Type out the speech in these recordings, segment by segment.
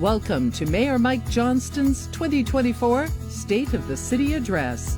Welcome to Mayor Mike Johnston's 2024 State of the City Address.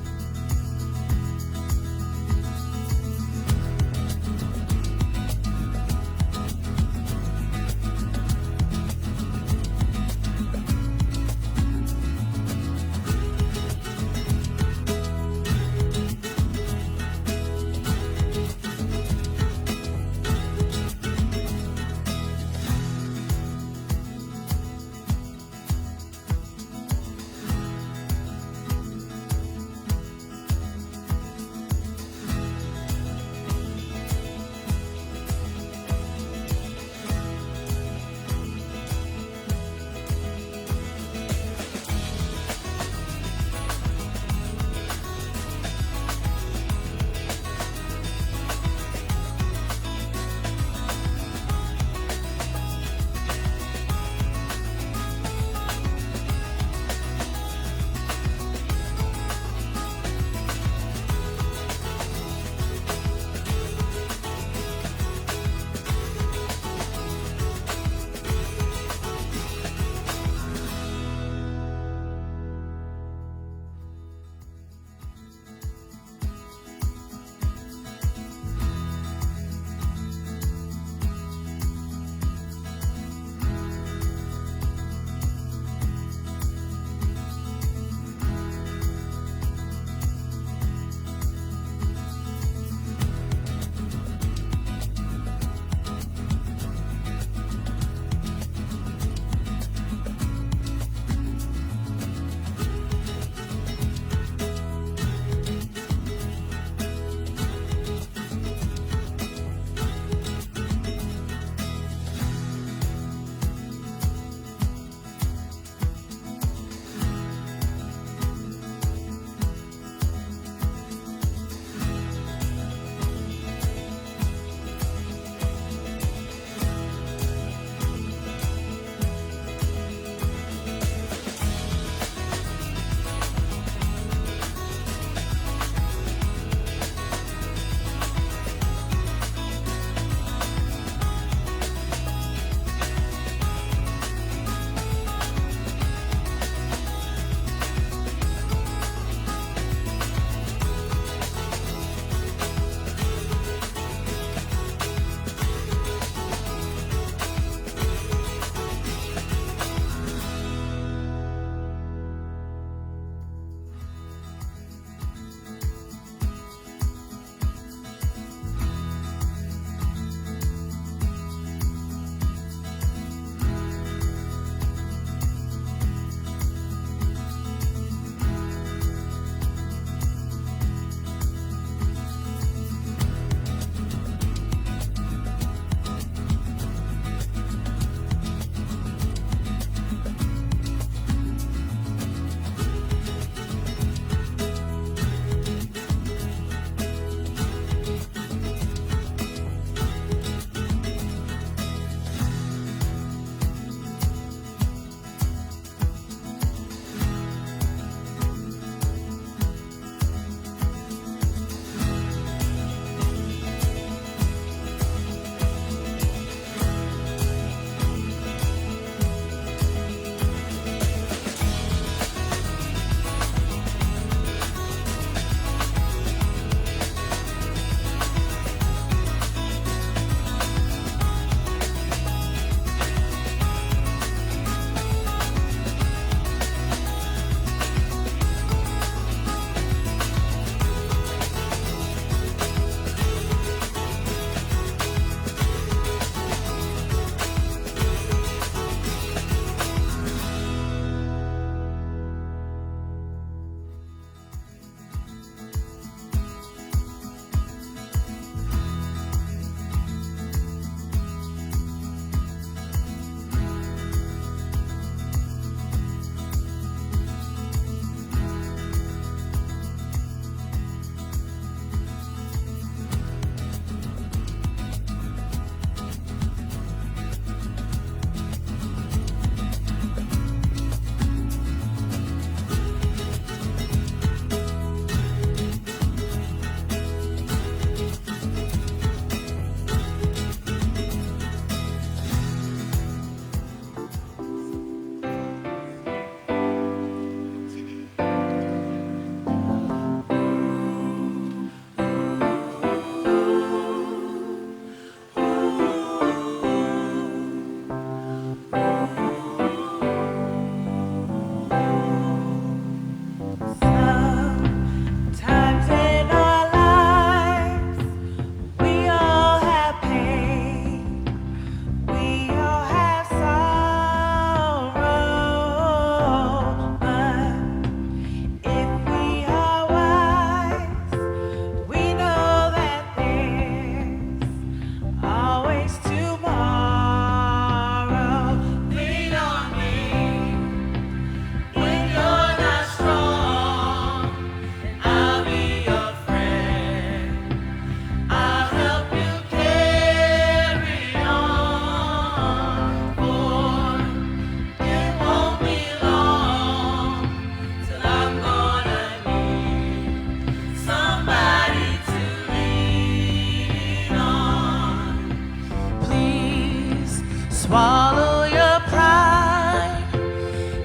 swallow your pride.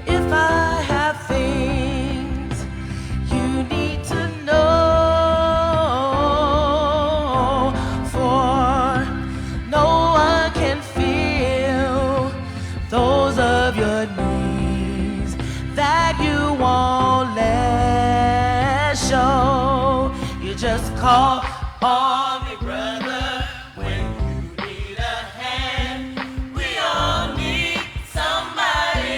If I have things you need to know, for no one can feel those of your needs that you won't let show. You just call on me, brother, when you need a hand. We all need somebody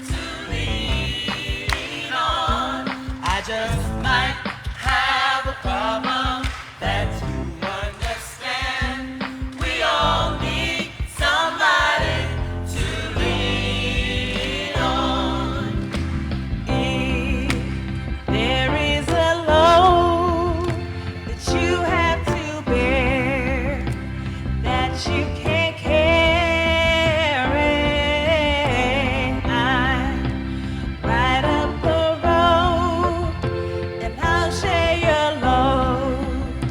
to lean on. I just might have a problem that you understand. We all need somebody to lean on. If there is a load that you have to bear, that you can't carry, I'm right up the road and I'll share your load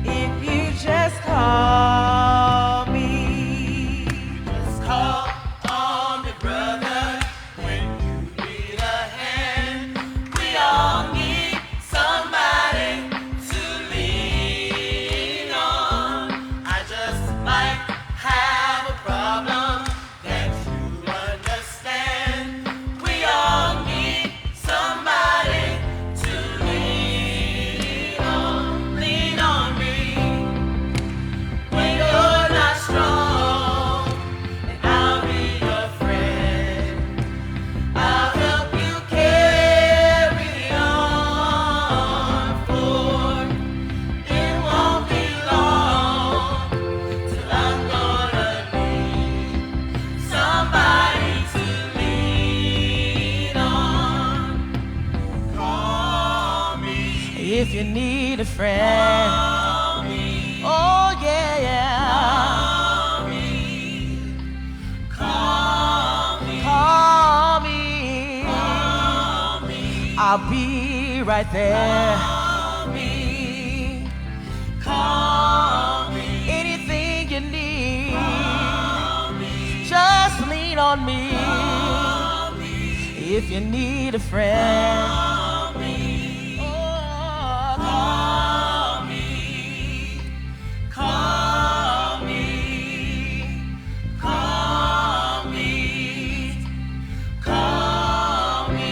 if you just call me. Just call on me, brother, when you need a hand. We all need somebody to lean on. I just might have a problem that you understand. We all need somebody to lean on. Lean on me when you're not strong, and I'll be your friend. I'll help you carry on, for it won't be long till I'm gonna need somebody to lean on. Call me if you need a friend. Call me. Oh yeah, yeah. Call me. Call me. Call me. Call me. I'll be right there. Call me. Call me. Anything you need. Call me. Just lean on me. Call me. If you need a friend. Call me. Oh, call me. Call me. Call me. Call me.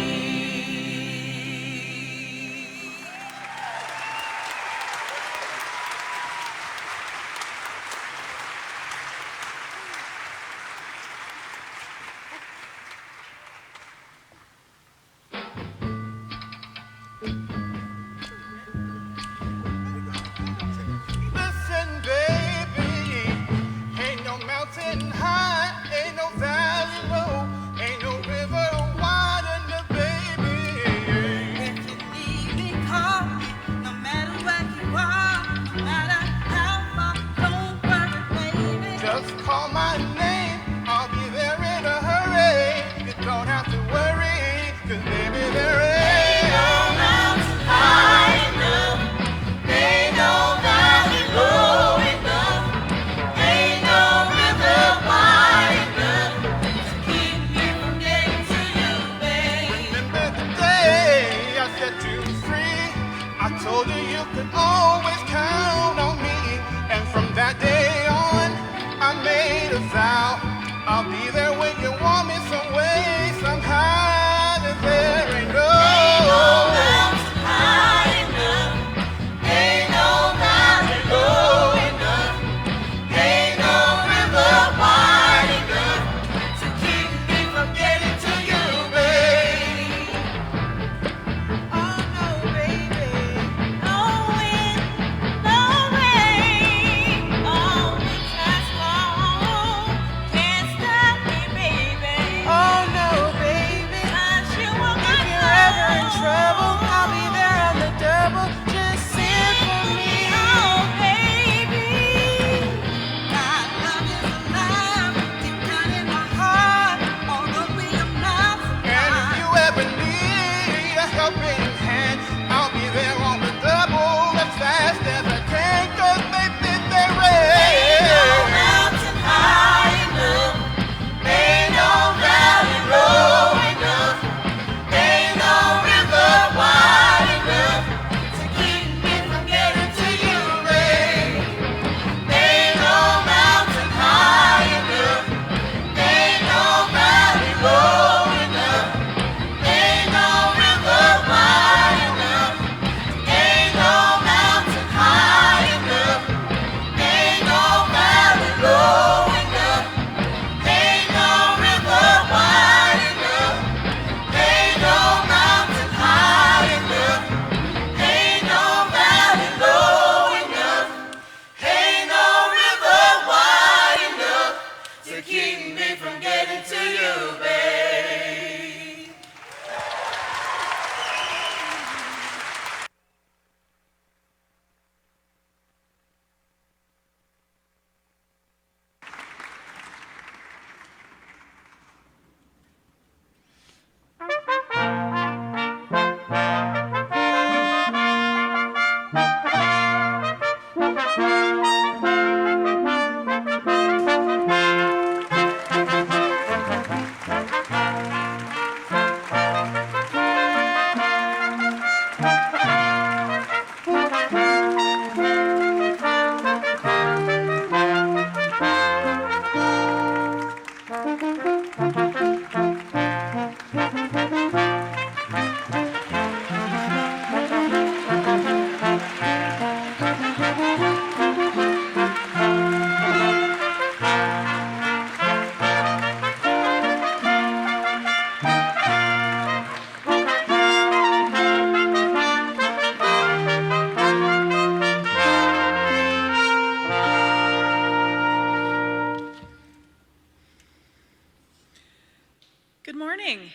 morning.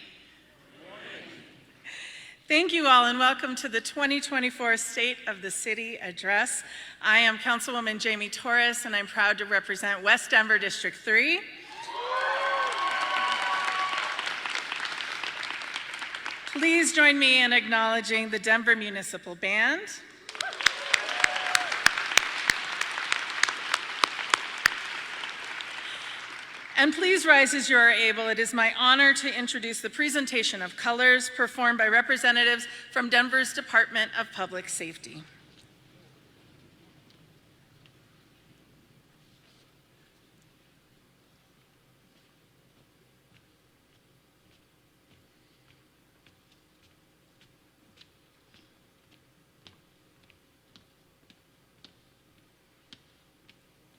Thank you all and welcome to the 2024 State of the City Address. I am Councilwoman Jamie Torres and I'm proud to represent West Denver District 3. Please join me in acknowledging the Denver Municipal Band. And please rise as you are able. It is my honor to introduce the presentation of colors performed by representatives from Denver's Department of Public Safety.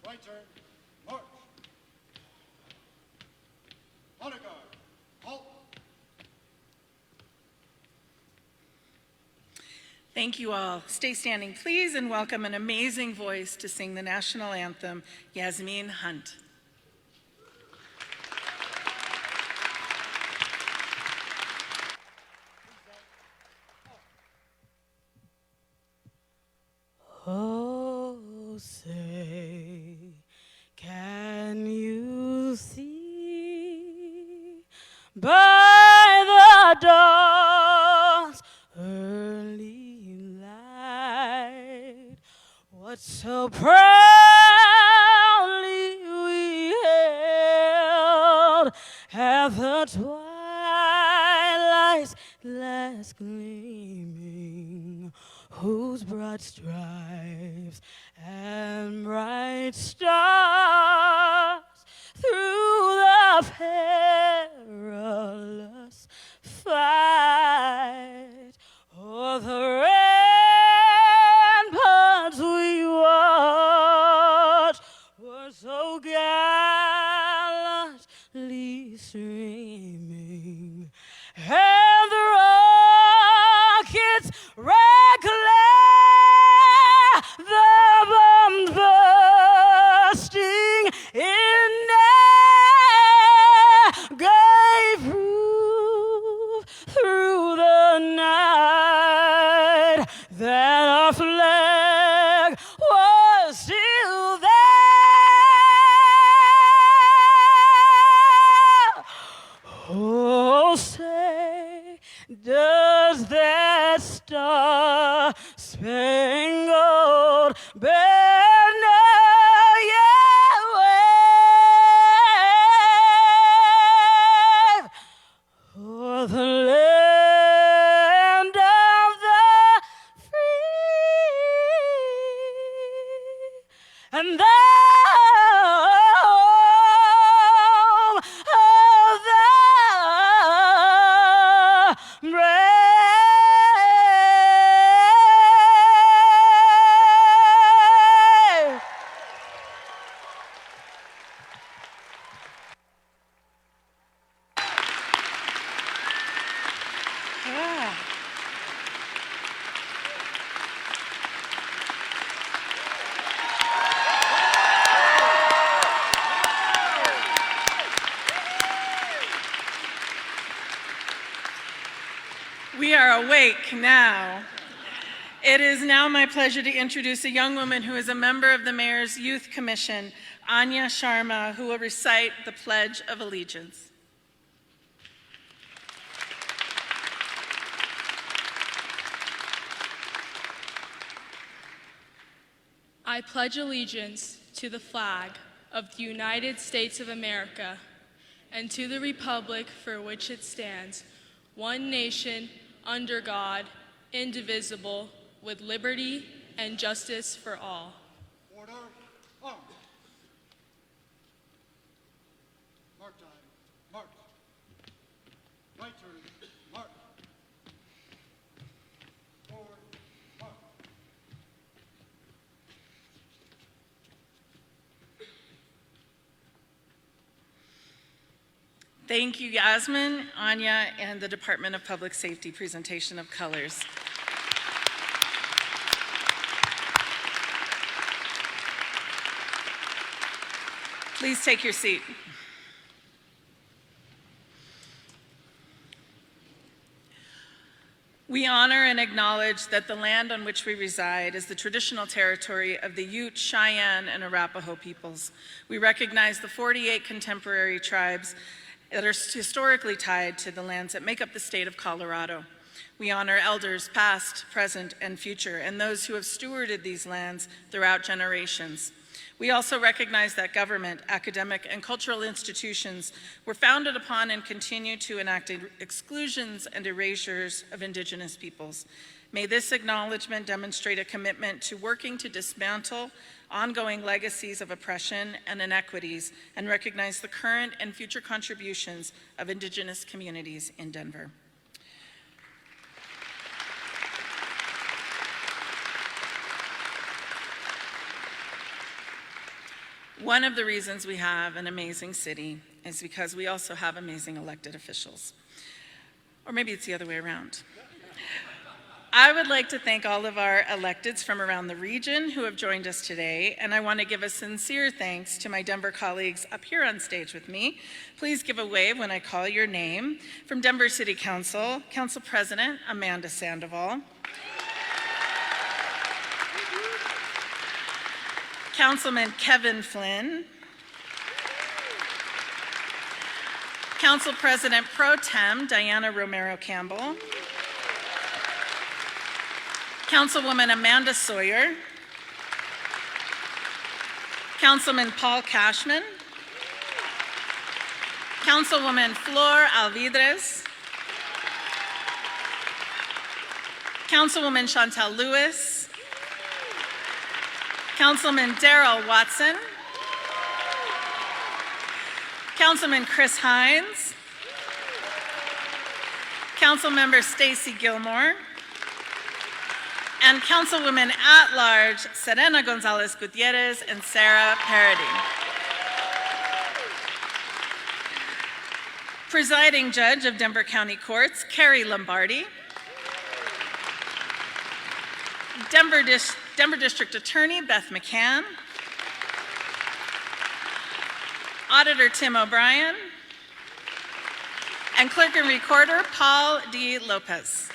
Right turn, march. Honor guard, halt. Thank you all. Stay standing, please, and welcome an amazing voice to sing the national anthem, Yasmin Hunt. Oh, say, can you see by the dawn's early light what so proudly we hailed at the twilight's last gleaming, whose broad stripes and bright stars through the perilous fight o'er the ramparts we watched were so gallantly streaming, and the rockets the bombs bursting in air gave proof through the night that our flag was still there. Oh, say, does that star-spangled banner yet wave o'er the land of the free and the home of the brave? We are awake now. It is now my pleasure to introduce a young woman who is a member of the Mayor's Youth Commission, Anya Sharma, who will recite the Pledge of Allegiance. I pledge allegiance to the flag of the United States of America and to the republic for which it stands, one nation, under God, indivisible, with liberty and justice for all. Order, arms. Mark time, march. Right turn, march. Forward, march. Thank you, Yasmin, Anya, and the Department of Public Safety presentation of colors. Please take your seat. We honor and acknowledge that the land on which we reside is the traditional territory of the Ute, Cheyenne, and Arapaho peoples. We recognize the 48 contemporary tribes that are historically tied to the lands that make up the state of Colorado. We honor elders past, present, and future, and those who have stewarded these lands throughout generations. We also recognize that government, academic, and cultural institutions were founded upon and continue to enact exclusions and erasures of Indigenous peoples. May this acknowledgement demonstrate a commitment to working to dismantle ongoing legacies of oppression and inequities and recognize the current and future contributions of Indigenous communities in Denver. One of the reasons we have an amazing city is because we also have amazing elected officials. Or maybe it's the other way around. I would like to thank all of our electeds from around the region who have joined us today, and I want to give a sincere thanks to my Denver colleagues up here on stage with me. Please give a wave when I call your name. From Denver City Council, Council President Amanda Sandoval. Councilman Kevin Flynn, Council President Pro Tem Diana Romero Campbell, Councilwoman Amanda Sawyer, Councilman Paul Cashman, Councilwoman Flor Alvidrez, Councilwoman Chantel Lewis, Councilman Darrell Watson, Councilman Chris Hines, Councilmember Stacy Gilmore, and Councilwomen at Large Serena Gonzalez Gutierrez and Sarah Parody. Presiding Judge of Denver County Courts, Carrie Lombardi. Denver District Attorney Beth McCann, Auditor Tim O'Brien, and Clerk and Recorder Paul D. Lopez.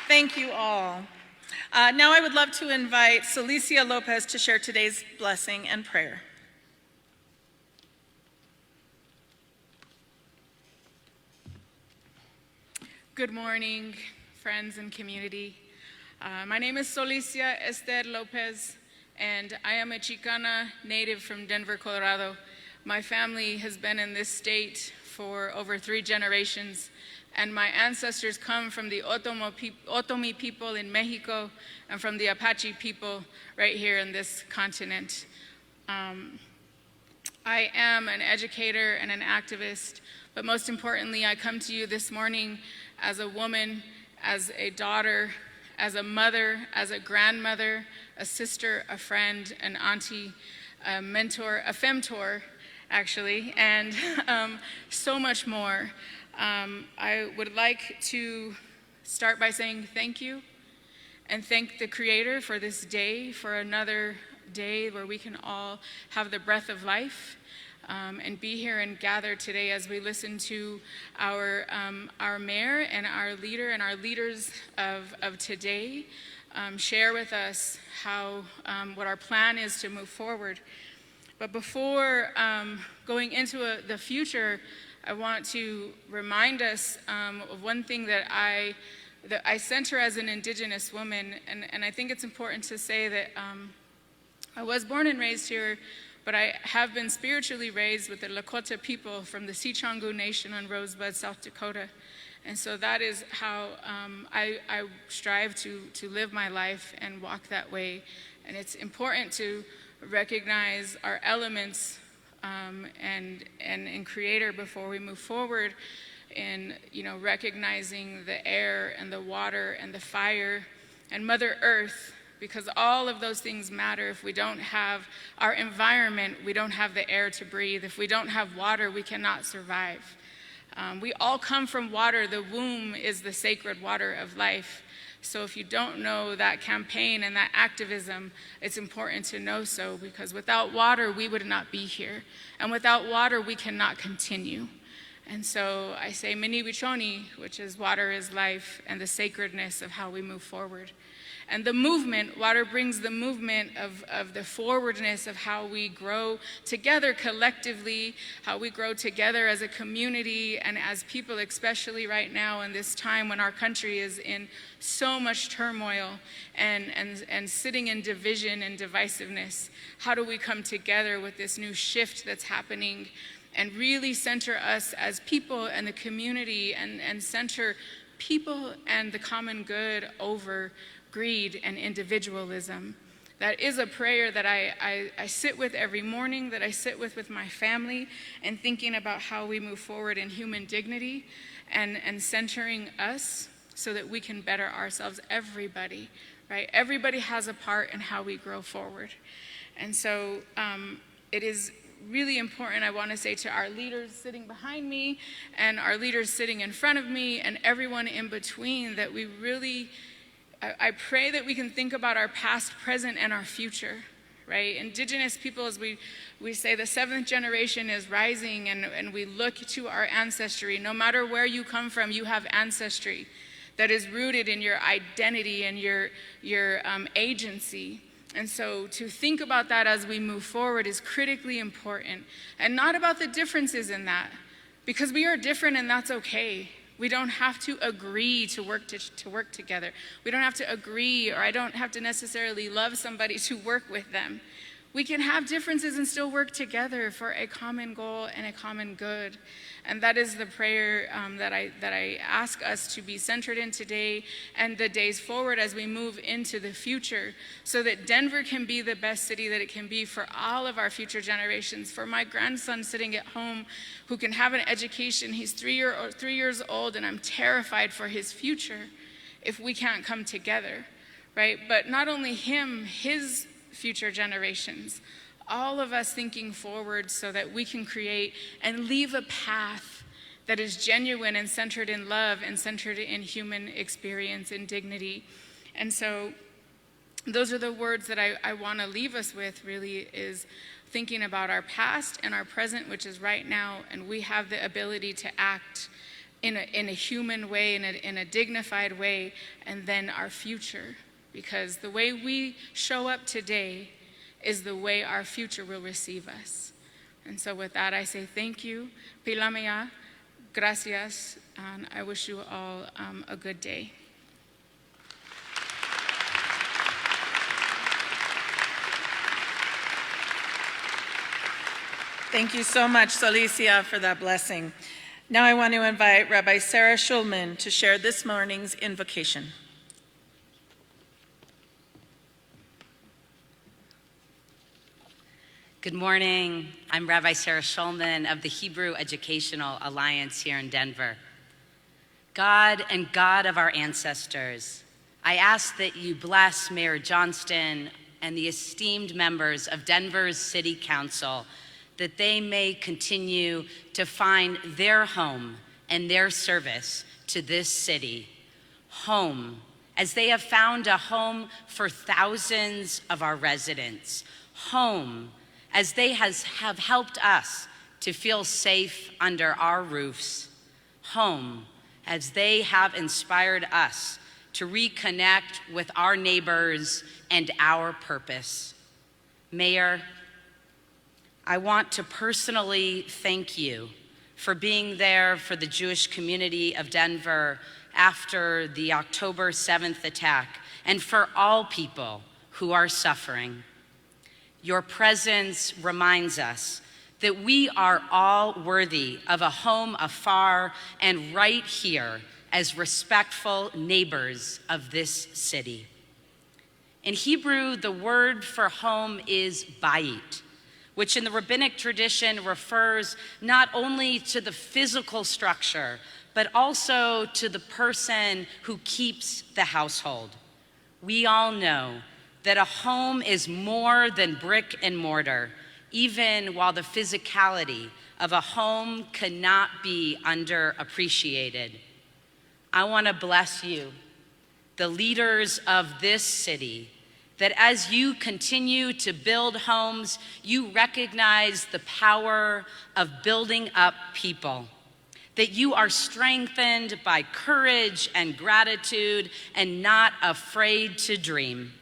Thank you all. Now I would love to invite Celicia Lopez to share today's blessing and prayer. Good morning, friends and community. My name is Celicia Esther Lopez, and I am a Chicana native from Denver, Colorado. My family has been in this state for over 3 generations, and my ancestors come from the Otomi people in Mexico and from the Apache people right here in this continent. I am an educator and an activist, but most importantly, I come to you this morning as a woman, as a daughter, as a mother, as a grandmother, a sister, a friend, an auntie, a mentor, a femtor, actually, and so much more. I would like to start by saying thank you and thank the Creator for this day, for another day where we can all have the breath of life and be here and gather today as we listen to our mayor and our leader and our leaders of today share with us how what our plan is to move forward. But before going into the future, I want to remind us of one thing that I center as an Indigenous woman, and I think it's important to say that I was born and raised here, but I have been spiritually raised with the Lakota people from the Sicangu Nation on Rosebud, South Dakota. And so that is how I strive to live my life and walk that way. And it's important to recognize our elements and in Creator before we move forward in recognizing the air and the water and the fire and Mother Earth, because all of those things matter. If we don't have our environment, we don't have the air to breathe. If we don't have water, we cannot survive. We all come from water. The womb is the sacred water of life. So if you don't know that campaign and that activism, it's important to know so, because without water, we would not be here. And without water, we cannot continue. And so I say Mini Wichoni, which is water is life, and the sacredness of how we move forward. And the movement, water brings the movement of the forwardness of how we grow together collectively, how we grow together as a community and as people, especially right now in this time when our country is in so much turmoil and sitting in division and divisiveness. How do we come together with this new shift that's happening and really center us as people and the community and center people and the common good over greed and individualism? That is a prayer that I sit with every morning, that I sit with my family, and thinking about how we move forward in human dignity and centering us so that we can better ourselves, everybody, right? Everybody has a part in how we grow forward. And so it is really important, I want to say to our leaders sitting behind me and our leaders sitting in front of me and everyone in between, that we really, I pray that we can think about our past, present, and our future, right? Indigenous people, as we say, the 7th generation is rising, and we look to our ancestry. No matter where you come from, you have ancestry that is rooted in your identity and your agency. And so to think about that as we move forward is critically important, and not about the differences in that, because we are different and that's okay. We don't have to agree to work together. We don't have to agree, or I don't have to necessarily love somebody to work with them. We can have differences and still work together for a common goal and a common good. And that is the prayer that I ask us to be centered in today and the days forward as we move into the future, so that Denver can be the best city that it can be for all of our future generations. For my grandson sitting at home who can have an education, he's 3 years old, and I'm terrified for his future if we can't come together, right? But not only him, his future generations, all of us thinking forward so that we can create and leave a path that is genuine and centered in love and centered in human experience and dignity. And so those are the words that I want to leave us with, really, is thinking about our past and our present, which is right now, and we have the ability to act in a human way, in a dignified way, and then our future. Because the way we show up today is the way our future will receive us. And so with that, I say thank you. Pilamea, gracias, and I wish you all a good day. Thank you so much, Solicia, for that blessing. Now I want to invite Rabbi Sarah Schulman to share this morning's invocation. Good morning. I'm Rabbi Sarah Schulman of the Hebrew Educational Alliance here in Denver. God and God of our ancestors, I ask that you bless Mayor Johnston and the esteemed members of Denver's City Council, that they may continue to find their home and their service to this city. Home, as they have found a home for thousands of our residents. Home, as they have helped us to feel safe under our roofs. Home, as they have inspired us to reconnect with our neighbors and our purpose. Mayor, I want to personally thank you for being there for the Jewish community of Denver after the October 7th attack, and for all people who are suffering. Your presence reminds us that we are all worthy of a home afar and right here as respectful neighbors of this city. In Hebrew, the word for home is bayit, which in the rabbinic tradition refers not only to the physical structure, but also to the person who keeps the household. We all know that a home is more than brick and mortar, even while the physicality of a home cannot be underappreciated. I want to bless you, the leaders of this city, that as you continue to build homes, you recognize the power of building up people. that you are strengthened by courage and gratitude and not afraid to dream.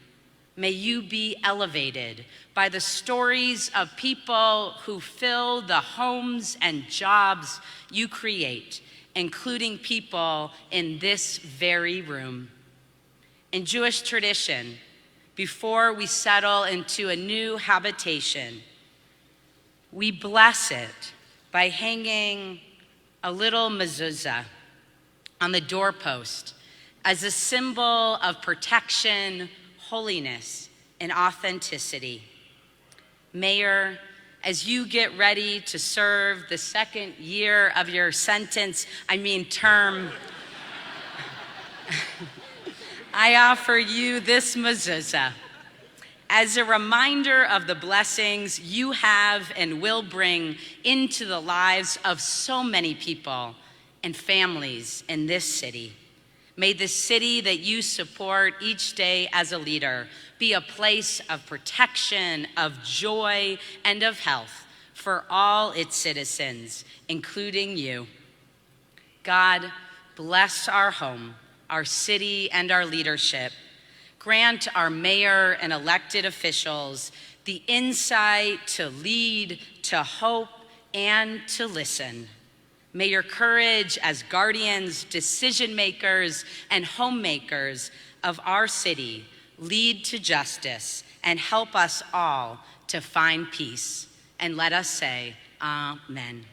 May you be elevated by the stories of people who fill the homes and jobs you create, including people in this very room. In Jewish tradition, before we settle into a new habitation, we bless it by hanging a little mezuzah on the doorpost as a symbol of protection, holiness, and authenticity. Mayor, as you get ready to serve the second year of your term, I offer you this mezuzah as a reminder of the blessings you have and will bring into the lives of so many people and families in this city. May the city that you support each day as a leader be a place of protection, of joy, and of health for all its citizens, including you. God, bless our home, our city, and our leadership. Grant our mayor and elected officials the insight to lead, to hope, and to listen. May your courage as guardians, decision makers, and homemakers of our city lead to justice and help us all to find peace. And let us say, Amen.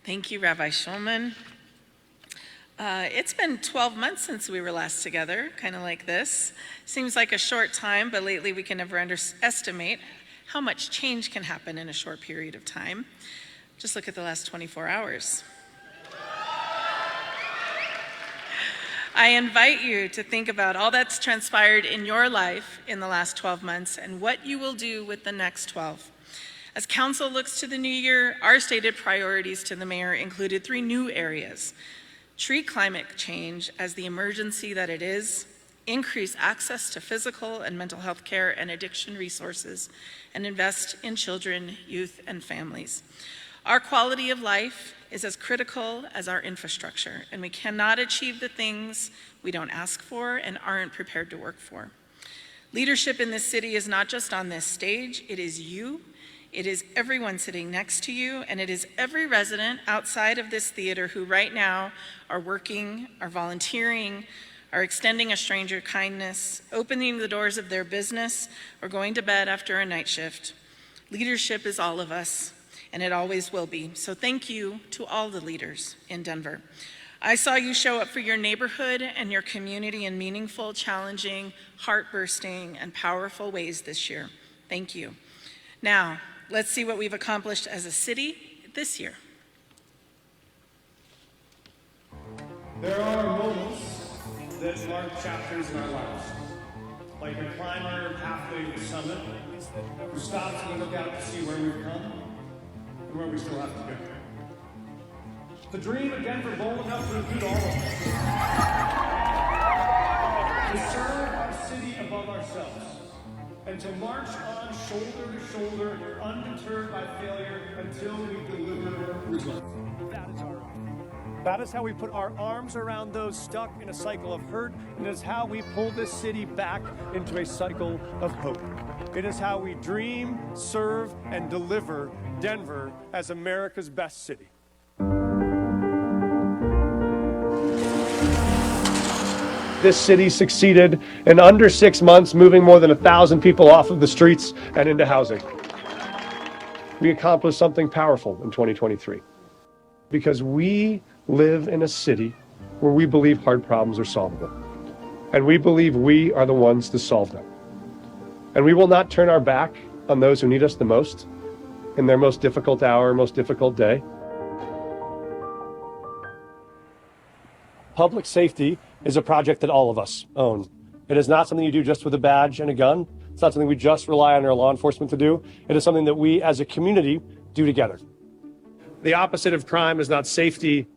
Thank you, Rabbi Shulman. It's been 12 months since we were last together, kind of like this. Seems like a short time, but lately we can never underestimate how much change can happen in a short period of time. Just look at the last 24 hours. I invite you to think about all that's transpired in your life in the last 12 months and what you will do with the next 12. As council looks to the new year, our stated priorities to the mayor included 3 new areas: treat climate change as the emergency that it is, increase access to physical and mental health care and addiction resources, and invest in children, youth, and families. Our quality of life is as critical as our infrastructure, and we cannot achieve the things we don't ask for and aren't prepared to work for. Leadership in this city is not just on this stage, it is you. It is everyone sitting next to you, and it is every resident outside of this theater who right now are working, are volunteering, are extending a stranger kindness, opening the doors of their business, or going to bed after a night shift. Leadership is all of us, and it always will be. So thank you to all the leaders in Denver. I saw you show up for your neighborhood and your community in meaningful, challenging, heart-bursting, and powerful ways this year. Thank you. Now, let's see what we've accomplished as a city this year. There are moments that mark chapters in our lives, like a climber halfway to the summit who stops and looks out to see where we've come and where we still have to go. The dream of Denver bold enough to include all of us. To serve our city above ourselves. And to march on shoulder to shoulder, undeterred by failure, until we deliver results. That is our hope. That is how we put our arms around those stuck in a cycle of hurt, and it is how we pull this city back into a cycle of hope. It is how we dream, serve, and deliver Denver as America's best city. This city succeeded in under 6 months, moving more than 1,000 people off of the streets and into housing. We accomplished something powerful in 2023 because we live in a city where we believe hard problems are solvable. And we believe we are the ones to solve them. And we will not turn our back on those who need us the most in their most difficult hour, most difficult day. Public safety is a project that all of us own. It is not something you do just with a badge and a gun. It's not something we just rely on our law enforcement to do. It is something that we as a community do together. The opposite of crime is not safety.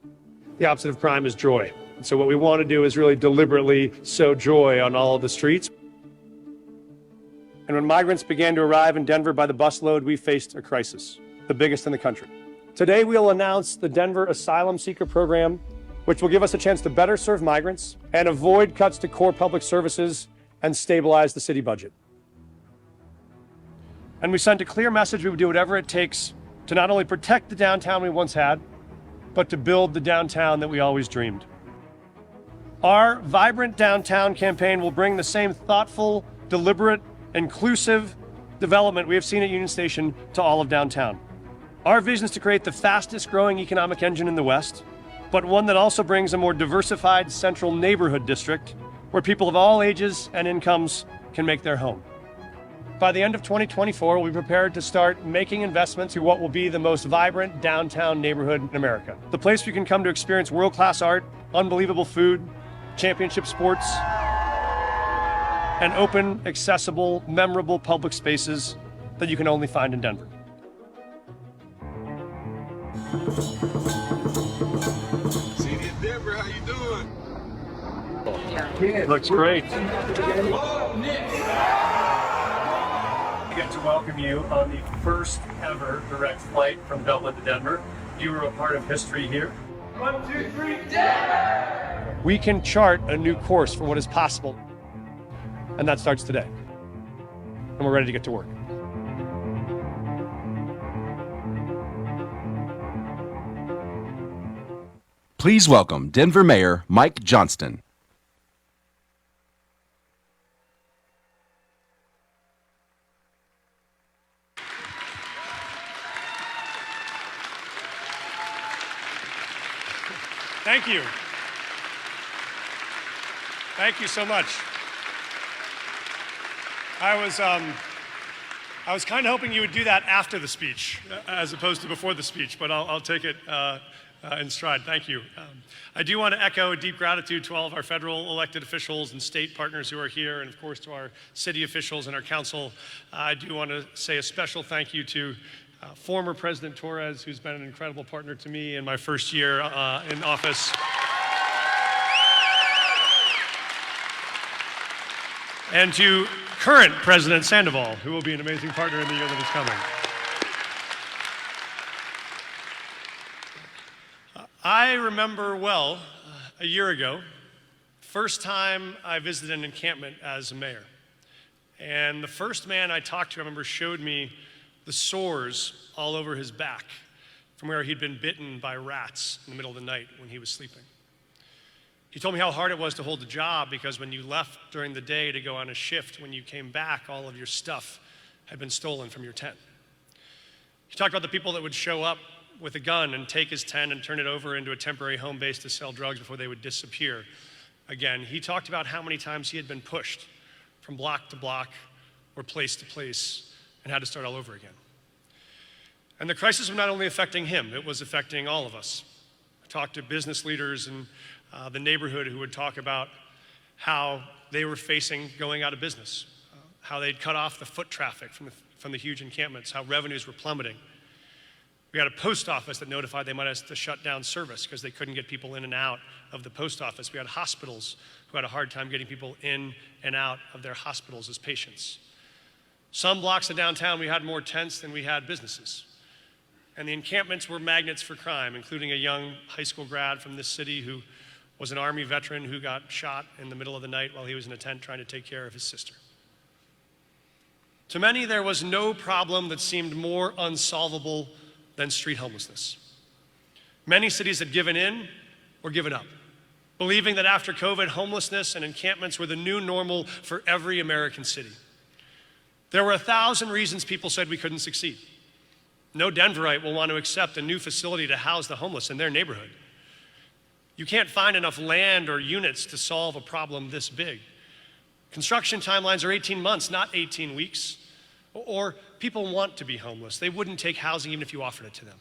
The opposite of crime is joy. So what we want to do is really deliberately sow joy on all of the streets. And when migrants began to arrive in Denver by the busload, we faced a crisis, the biggest in the country. Today, we'll announce the Denver Asylum Seeker Program, which will give us a chance to better serve migrants and avoid cuts to core public services and stabilize the city budget. And we sent a clear message we would do whatever it takes to not only protect the downtown we once had, but to build the downtown that we always dreamed. Our Vibrant Downtown campaign will bring the same thoughtful, deliberate, inclusive development we have seen at Union Station to all of downtown. Our vision is to create the fastest growing economic engine in the West, but one that also brings a more diversified central neighborhood district where people of all ages and incomes can make their home. By the end of 2024, we'll be prepared to start making investments to what will be the most vibrant downtown neighborhood in America. The place where you can come to experience world-class art, unbelievable food, championship sports, and open, accessible, memorable public spaces that you can only find in Denver. City of Denver, how you doing? Looks great. I get to welcome you on the first ever direct flight from Dublin to Denver. You were a part of history here. 1, 2, 3, Denver! We can chart a new course for what is possible. And that starts today. And we're ready to get to work. Please welcome Denver Mayor Mike Johnston. Thank you. Thank you so much. I was kind of hoping you would do that after the speech, as opposed to before the speech, but I'll take it in stride. Thank you. I do want to echo a deep gratitude to all of our federal elected officials and state partners who are here, and of course to our city officials and our council. I do want to say a special thank you to former President Torres, who's been an incredible partner to me in my first year in office. And to current President Sandoval, who will be an amazing partner in the year that is coming. I remember well, a year ago, first time I visited an encampment as a mayor. And the first man I talked to, I remember, showed me the sores all over his back from where he'd been bitten by rats in the middle of the night when he was sleeping. He told me how hard it was to hold the job because when you left during the day to go on a shift, when you came back, all of your stuff had been stolen from your tent. He talked about the people that would show up with a gun and take his tent and turn it over into a temporary home base to sell drugs before they would disappear. Again, he talked about how many times he had been pushed from block to block or place to place and had to start all over again. And the crisis was not only affecting him, it was affecting all of us. I talked to business leaders in the neighborhood who would talk about how they were facing going out of business, how they'd cut off the foot traffic from the huge encampments, how revenues were plummeting. We had a post office that notified they might have to shut down service because they couldn't get people in and out of the post office. We had hospitals who had a hard time getting people in and out of their hospitals as patients. Some blocks of downtown, we had more tents than we had businesses. And the encampments were magnets for crime, including a young high school grad from this city who was an Army veteran who got shot in the middle of the night while he was in a tent trying to take care of his sister. To many, there was no problem that seemed more unsolvable than street homelessness. Many cities had given in or given up, believing that after COVID, homelessness and encampments were the new normal for every American city. There were 1,000 reasons people said we couldn't succeed. No Denverite will want to accept a new facility to house the homeless in their neighborhood. You can't find enough land or units to solve a problem this big. Construction timelines are 18 months, not 18 weeks. Or people want to be homeless. They wouldn't take housing even if you offered it to them.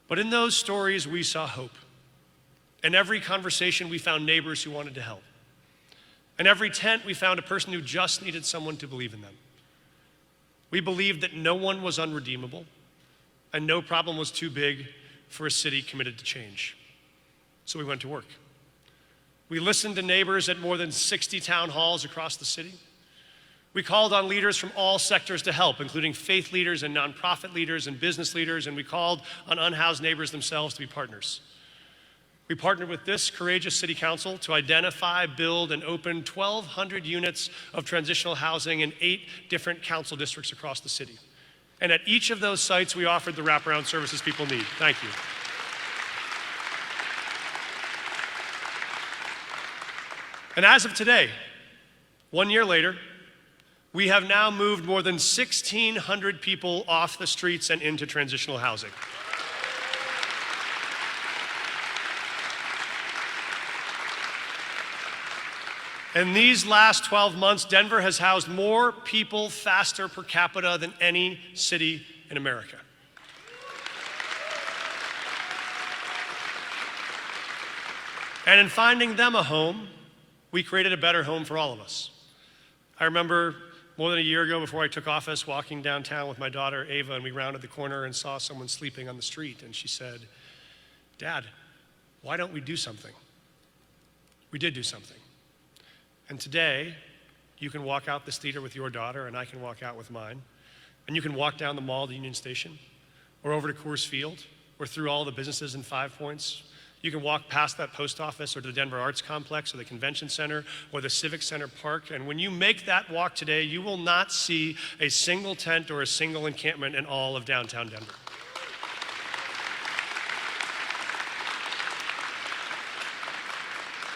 But in those stories, we saw hope. In every conversation, we found neighbors who wanted to help. In every tent, we found a person who just needed someone to believe in them. We believed that no one was unredeemable and no problem was too big for a city committed to change. So we went to work. We listened to neighbors at more than 60 town halls across the city. We called on leaders from all sectors to help, including faith leaders and nonprofit leaders and business leaders, and we called on unhoused neighbors themselves to be partners. We partnered with this courageous city council to identify, build, and open 1,200 units of transitional housing in 8 different council districts across the city. And at each of those sites, we offered the wraparound services people need. Thank you. And as of today, 1 year later, we have now moved more than 1,600 people off the streets and into transitional housing. In these last 12 months, Denver has housed more people faster per capita than any city in America. And in finding them a home, we created a better home for all of us. I remember more than a year ago, before I took office, walking downtown with my daughter Ava, and we rounded the corner and saw someone sleeping on the street, and she said, "Dad, why don't we do something?" We did do something. And today, you can walk out this theater with your daughter, and I can walk out with mine, and you can walk down the mall to Union Station, or over to Coors Field, or through all the businesses in 5 Points. You can walk past that post office or to the Denver Arts Complex or the Convention Center or the Civic Center Park. And when you make that walk today, you will not see a single tent or a single encampment in all of downtown Denver.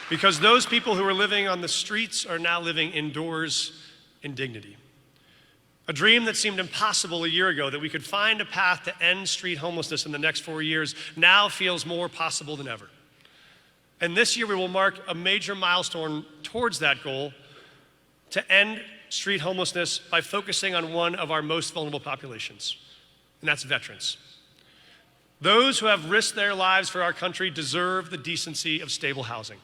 Because those people who are living on the streets are now living indoors in dignity. A dream that seemed impossible a year ago, that we could find a path to end street homelessness in the next 4 years, now feels more possible than ever. And this year we will mark a major milestone towards that goal, to end street homelessness by focusing on one of our most vulnerable populations, and that's veterans. Those who have risked their lives for our country deserve the decency of stable housing.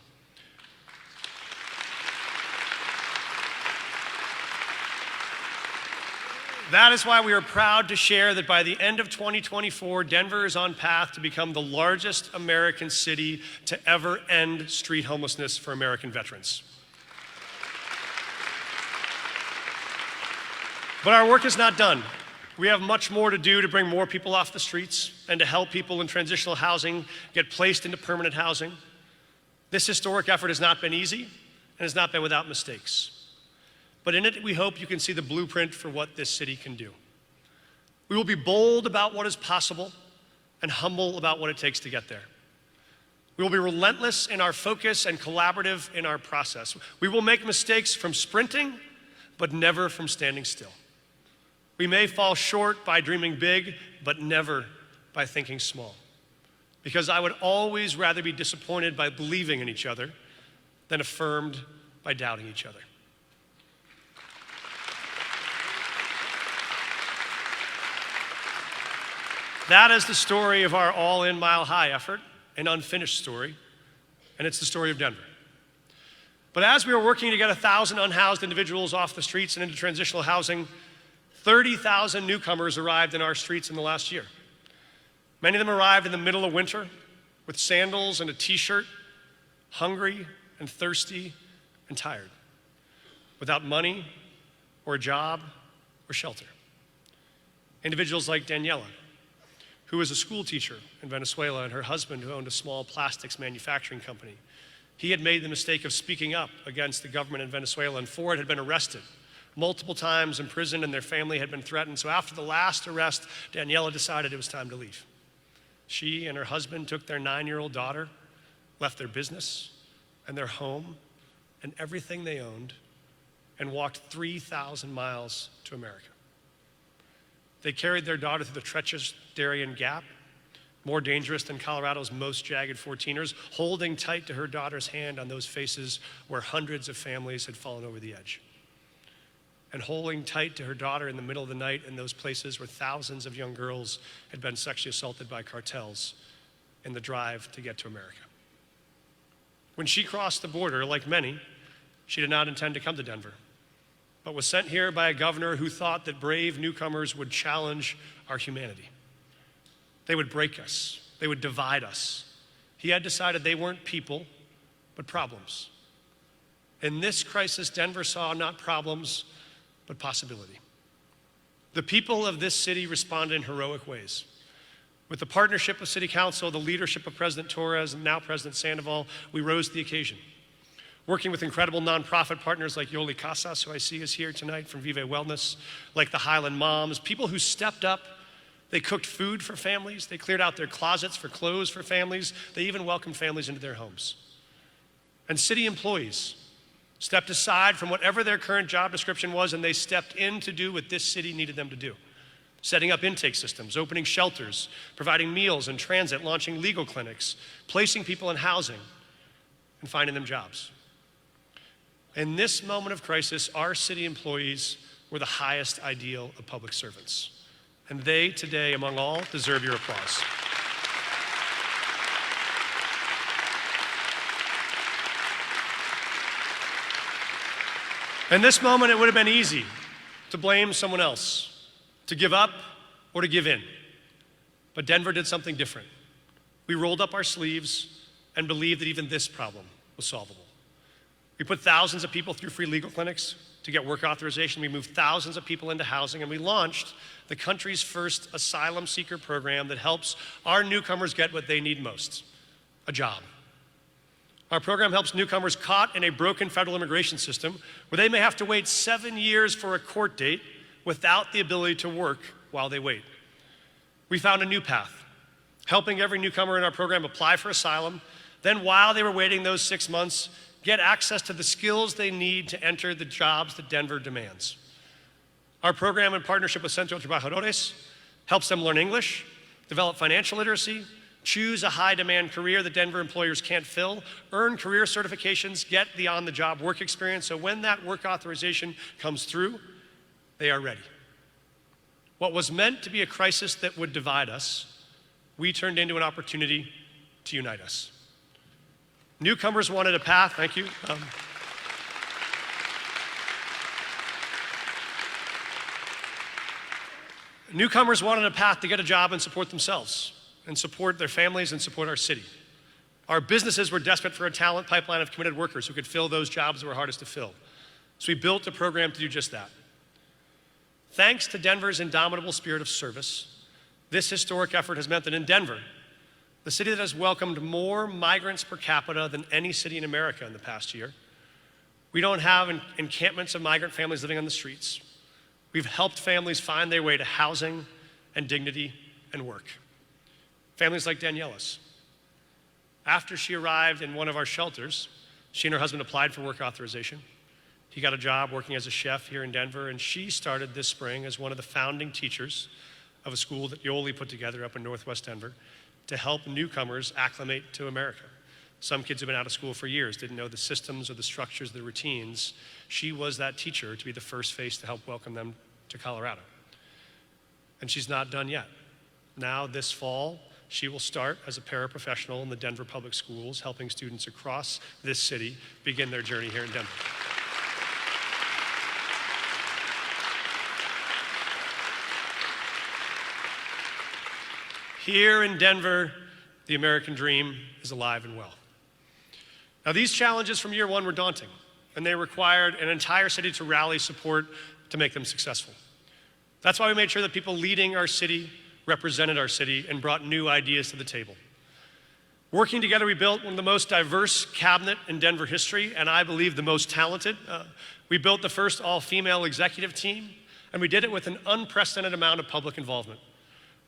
That is why we are proud to share that by the end of 2024, Denver is on path to become the largest American city to ever end street homelessness for American veterans. But our work is not done. We have much more to do to bring more people off the streets and to help people in transitional housing get placed into permanent housing. This historic effort has not been easy and has not been without mistakes. But in it, we hope you can see the blueprint for what this city can do. We will be bold about what is possible and humble about what it takes to get there. We will be relentless in our focus and collaborative in our process. We will make mistakes from sprinting, but never from standing still. We may fall short by dreaming big, but never by thinking small. Because I would always rather be disappointed by believing in each other than affirmed by doubting each other. That is the story of our All In Mile High effort, an unfinished story, and it's the story of Denver. But as we were working to get 1,000 unhoused individuals off the streets and into transitional housing, 30,000 newcomers arrived in our streets in the last year. Many of them arrived in the middle of winter with sandals and a t-shirt, hungry and thirsty and tired, without money or a job or shelter. Individuals like Daniela, who was a school teacher in Venezuela, and her husband, who owned a small plastics manufacturing company. He had made the mistake of speaking up against the government in Venezuela, and for it had been arrested multiple times, imprisoned, and their family had been threatened. So after the last arrest, Daniela decided it was time to leave. She and her husband took their 9-year-old daughter, left their business and their home and everything they owned, and walked 3,000 miles to America. They carried their daughter through the treacherous Darien Gap, more dangerous than Colorado's most jagged 14ers, holding tight to her daughter's hand on those faces where hundreds of families had fallen over the edge. And holding tight to her daughter in the middle of the night in those places where thousands of young girls had been sexually assaulted by cartels in the drive to get to America. When she crossed the border, like many, she did not intend to come to Denver, but was sent here by a governor who thought that brave newcomers would challenge our humanity. They would break us. They would divide us. He had decided they weren't people, but problems. In this crisis, Denver saw not problems, but possibility. The people of this city responded in heroic ways. With the partnership of City Council, the leadership of President Torres, and now President Sandoval, we rose to the occasion. Working with incredible nonprofit partners like Yoli Casas, who I see is here tonight from Vive Wellness, like the Highland Moms, people who stepped up. They cooked food for families. They cleared out their closets for clothes for families. They even welcomed families into their homes. And city employees stepped aside from whatever their current job description was, and they stepped in to do what this city needed them to do. Setting up intake systems, opening shelters, providing meals and transit, launching legal clinics, placing people in housing, and finding them jobs. In this moment of crisis, our city employees were the highest ideal of public servants. And they, today, among all, deserve your applause. In this moment, it would have been easy to blame someone else, to give up or to give in. But Denver did something different. We rolled up our sleeves and believed that even this problem was solvable. We put thousands of people through free legal clinics to get work authorization. We moved thousands of people into housing, and we launched the country's first asylum seeker program that helps our newcomers get what they need most, a job. Our program helps newcomers caught in a broken federal immigration system where they may have to wait 7 years for a court date without the ability to work while they wait. We found a new path, helping every newcomer in our program apply for asylum, then while they were waiting those 6 months, get access to the skills they need to enter the jobs that Denver demands. Our program, in partnership with Centro de Trabajadores, helps them learn English, develop financial literacy, choose a high-demand career that Denver employers can't fill, earn career certifications, get the on-the-job work experience, so when that work authorization comes through, they are ready. What was meant to be a crisis that would divide us, we turned into an opportunity to unite us. Newcomers wanted a path, thank you. Newcomers wanted a path to get a job and support themselves, and support their families and support our city. Our businesses were desperate for a talent pipeline of committed workers who could fill those jobs that were hardest to fill. So we built a program to do just that. Thanks to Denver's indomitable spirit of service, this historic effort has meant that in Denver, the city that has welcomed more migrants per capita than any city in America in the past year, we don't have encampments of migrant families living on the streets. We've helped families find their way to housing and dignity and work. Families like Daniela's. After she arrived in one of our shelters, she and her husband applied for work authorization. He got a job working as a chef here in Denver, and she started this spring as one of the founding teachers of a school that Yoli put together up in Northwest Denver to help newcomers acclimate to America. Some kids who've been out of school for years didn't know the systems or the structures, the routines. She was that teacher to be the first face to help welcome them to Colorado. And she's not done yet. Now, this fall, she will start as a paraprofessional in the Denver Public Schools, helping students across this city begin their journey here in Denver. Here in Denver, the American dream is alive and well. Now, these challenges from year one were daunting, and they required an entire city to rally support to make them successful. That's why we made sure that people leading our city represented our city and brought new ideas to the table. Working together, we built one of the most diverse cabinet in Denver history, and I believe the most talented. We built the first all-female executive team, and we did it with an unprecedented amount of public involvement,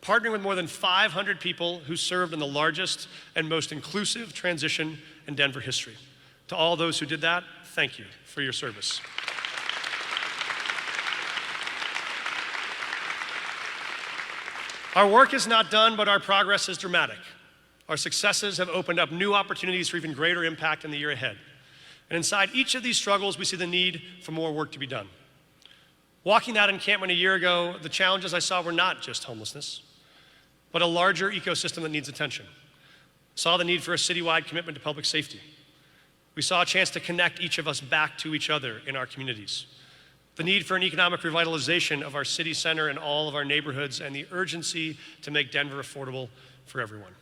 partnering with more than 500 people who served in the largest and most inclusive transition in Denver history. To all those who did that, thank you for your service. Our work is not done, but our progress is dramatic. Our successes have opened up new opportunities for even greater impact in the year ahead. And inside each of these struggles, we see the need for more work to be done. Walking that encampment a year ago, the challenges I saw were not just homelessness, but a larger ecosystem that needs attention. Saw the need for a citywide commitment to public safety. We saw a chance to connect each of us back to each other in our communities. The need for an economic revitalization of our city center and all of our neighborhoods, and the urgency to make Denver affordable for everyone.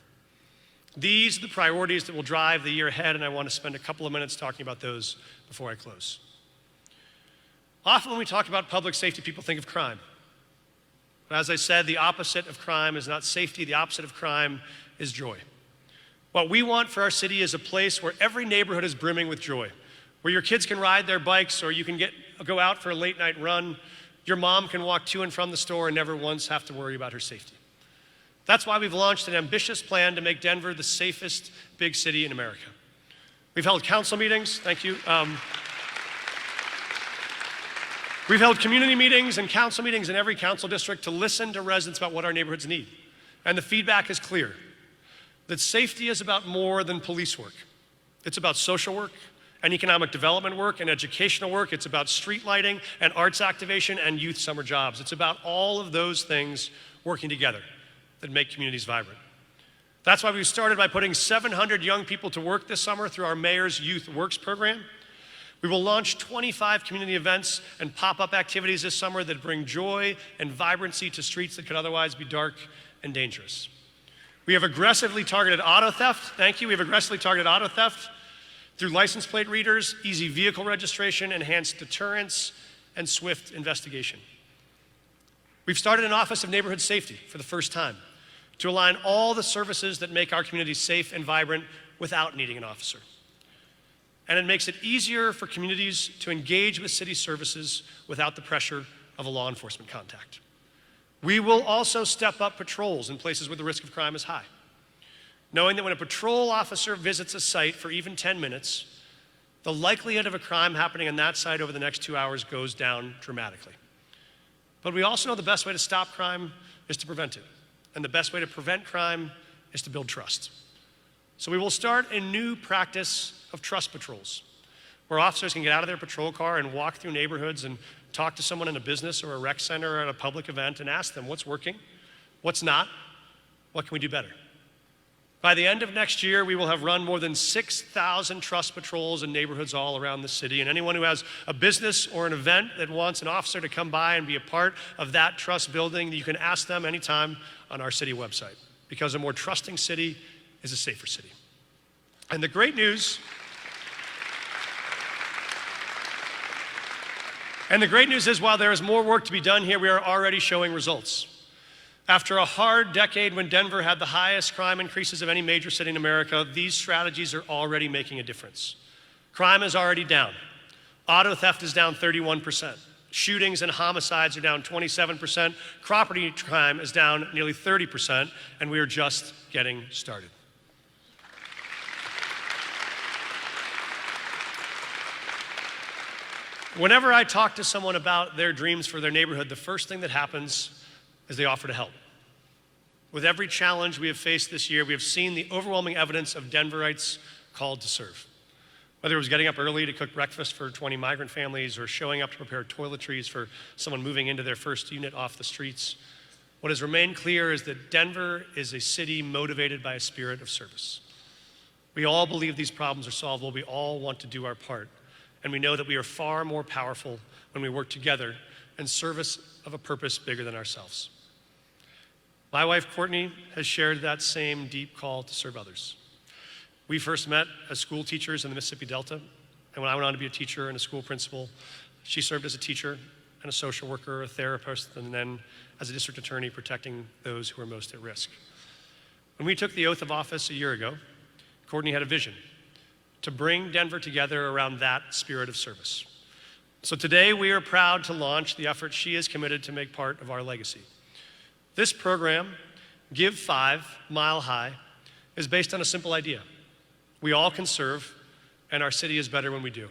These are the priorities that will drive the year ahead, and I want to spend a couple of minutes talking about those before I close. Often when we talk about public safety, people think of crime. But as I said, the opposite of crime is not safety. The opposite of crime is joy. What we want for our city is a place where every neighborhood is brimming with joy, where your kids can ride their bikes, or you can go out for a late night run. Your mom can walk to and from the store and never once have to worry about her safety. That's why we've launched an ambitious plan to make Denver the safest big city in America. We've held council meetings, thank you. We've held community meetings and council meetings in every council district to listen to residents about what our neighborhoods need. And the feedback is clear, that safety is about more than police work. It's about social work and economic development work and educational work. It's about street lighting and arts activation and youth summer jobs. It's about all of those things working together that make communities vibrant. That's why we started by putting 700 young people to work this summer through our Mayor's Youth Works program. We will launch 25 community events and pop-up activities this summer that bring joy and vibrancy to streets that could otherwise be dark and dangerous. We have aggressively targeted auto theft. Thank you. We have aggressively targeted auto theft through license plate readers, easy vehicle registration, enhanced deterrence, and swift investigation. We've started an Office of Neighborhood Safety for the first time to align all the services that make our communities safe and vibrant without needing an officer. And it makes it easier for communities to engage with city services without the pressure of a law enforcement contact. We will also step up patrols in places where the risk of crime is high, knowing that when a patrol officer visits a site for even 10 minutes, the likelihood of a crime happening on that site over the next 2 hours goes down dramatically. But we also know the best way to stop crime is to prevent it, and the best way to prevent crime is to build trust. So we will start a new practice of trust patrols, where officers can get out of their patrol car and walk through neighborhoods and talk to someone in a business or a rec center or at a public event and ask them what's working, what's not, what can we do better. By the end of next year, we will have run more than 6,000 trust patrols in neighborhoods all around the city, and anyone who has a business or an event that wants an officer to come by and be a part of that trust building, you can ask them anytime on our city website, because a more trusting city is a safer city. And the great news is, while there is more work to be done here, we are already showing results. After a hard decade when Denver had the highest crime increases of any major city in America, these strategies are already making a difference. Crime is already down. Auto theft is down 31%. Shootings and homicides are down 27%. Property crime is down nearly 30%, and we are just getting started. Whenever I talk to someone about their dreams for their neighborhood, the first thing that happens is they offer to help. With every challenge we have faced this year, we have seen the overwhelming evidence of Denverites called to serve. Whether it was getting up early to cook breakfast for 20 migrant families or showing up to prepare toiletries for someone moving into their first unit off the streets, what has remained clear is that Denver is a city motivated by a spirit of service. We all believe these problems are solvable. We all want to do our part. And we know that we are far more powerful when we work together in service of a purpose bigger than ourselves. My wife, Courtney, has shared that same deep call to serve others. We first met as school teachers in the Mississippi Delta, and when I went on to be a teacher and a school principal, she served as a teacher and a social worker, a therapist, and then as a district attorney protecting those who are most at risk. When we took the oath of office a year ago, Courtney had a vision to bring Denver together around that spirit of service. So today we are proud to launch the effort she is committed to make part of our legacy. This program, Give 5 Mile High, is based on a simple idea. We all can serve, and our city is better when we do.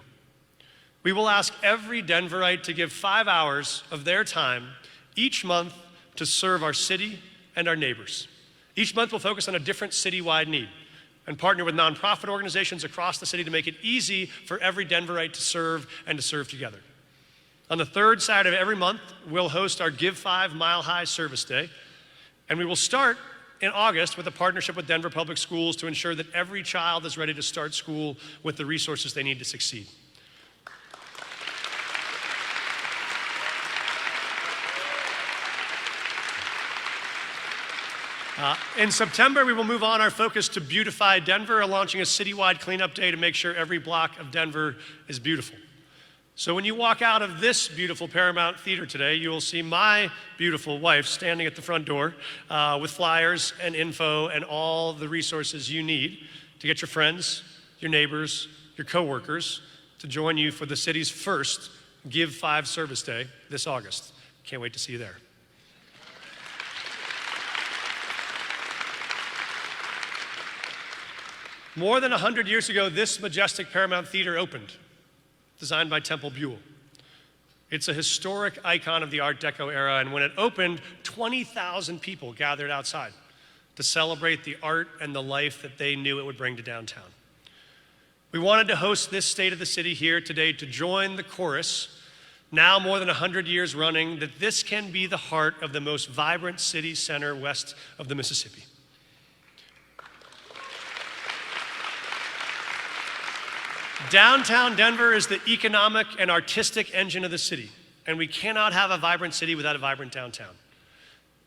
We will ask every Denverite to give 5 hours of their time each month to serve our city and our neighbors. Each month we'll focus on a different citywide need and partner with nonprofit organizations across the city to make it easy for every Denverite to serve and to serve together. On the third Saturday of every month, we'll host our Give 5 Mile High Service Day, and we will start in August with a partnership with Denver Public Schools to ensure that every child is ready to start school with the resources they need to succeed. In September, we will move on our focus to beautify Denver, launching a citywide cleanup day to make sure every block of Denver is beautiful. So when you walk out of this beautiful Paramount Theater today, you will see my beautiful wife standing at the front door with flyers and info and all the resources you need to get your friends, your neighbors, your coworkers to join you for the city's first Give 5 Service Day this August. Can't wait to see you there. More than 100 years ago, this majestic Paramount Theater opened, designed by Temple Buell. It's a historic icon of the Art Deco era, and when it opened, 20,000 people gathered outside to celebrate the art and the life that they knew it would bring to downtown. We wanted to host this State of the City here today to join the chorus, now more than 100 years running, that this can be the heart of the most vibrant city center west of the Mississippi. Downtown Denver is the economic and artistic engine of the city, and we cannot have a vibrant city without a vibrant downtown.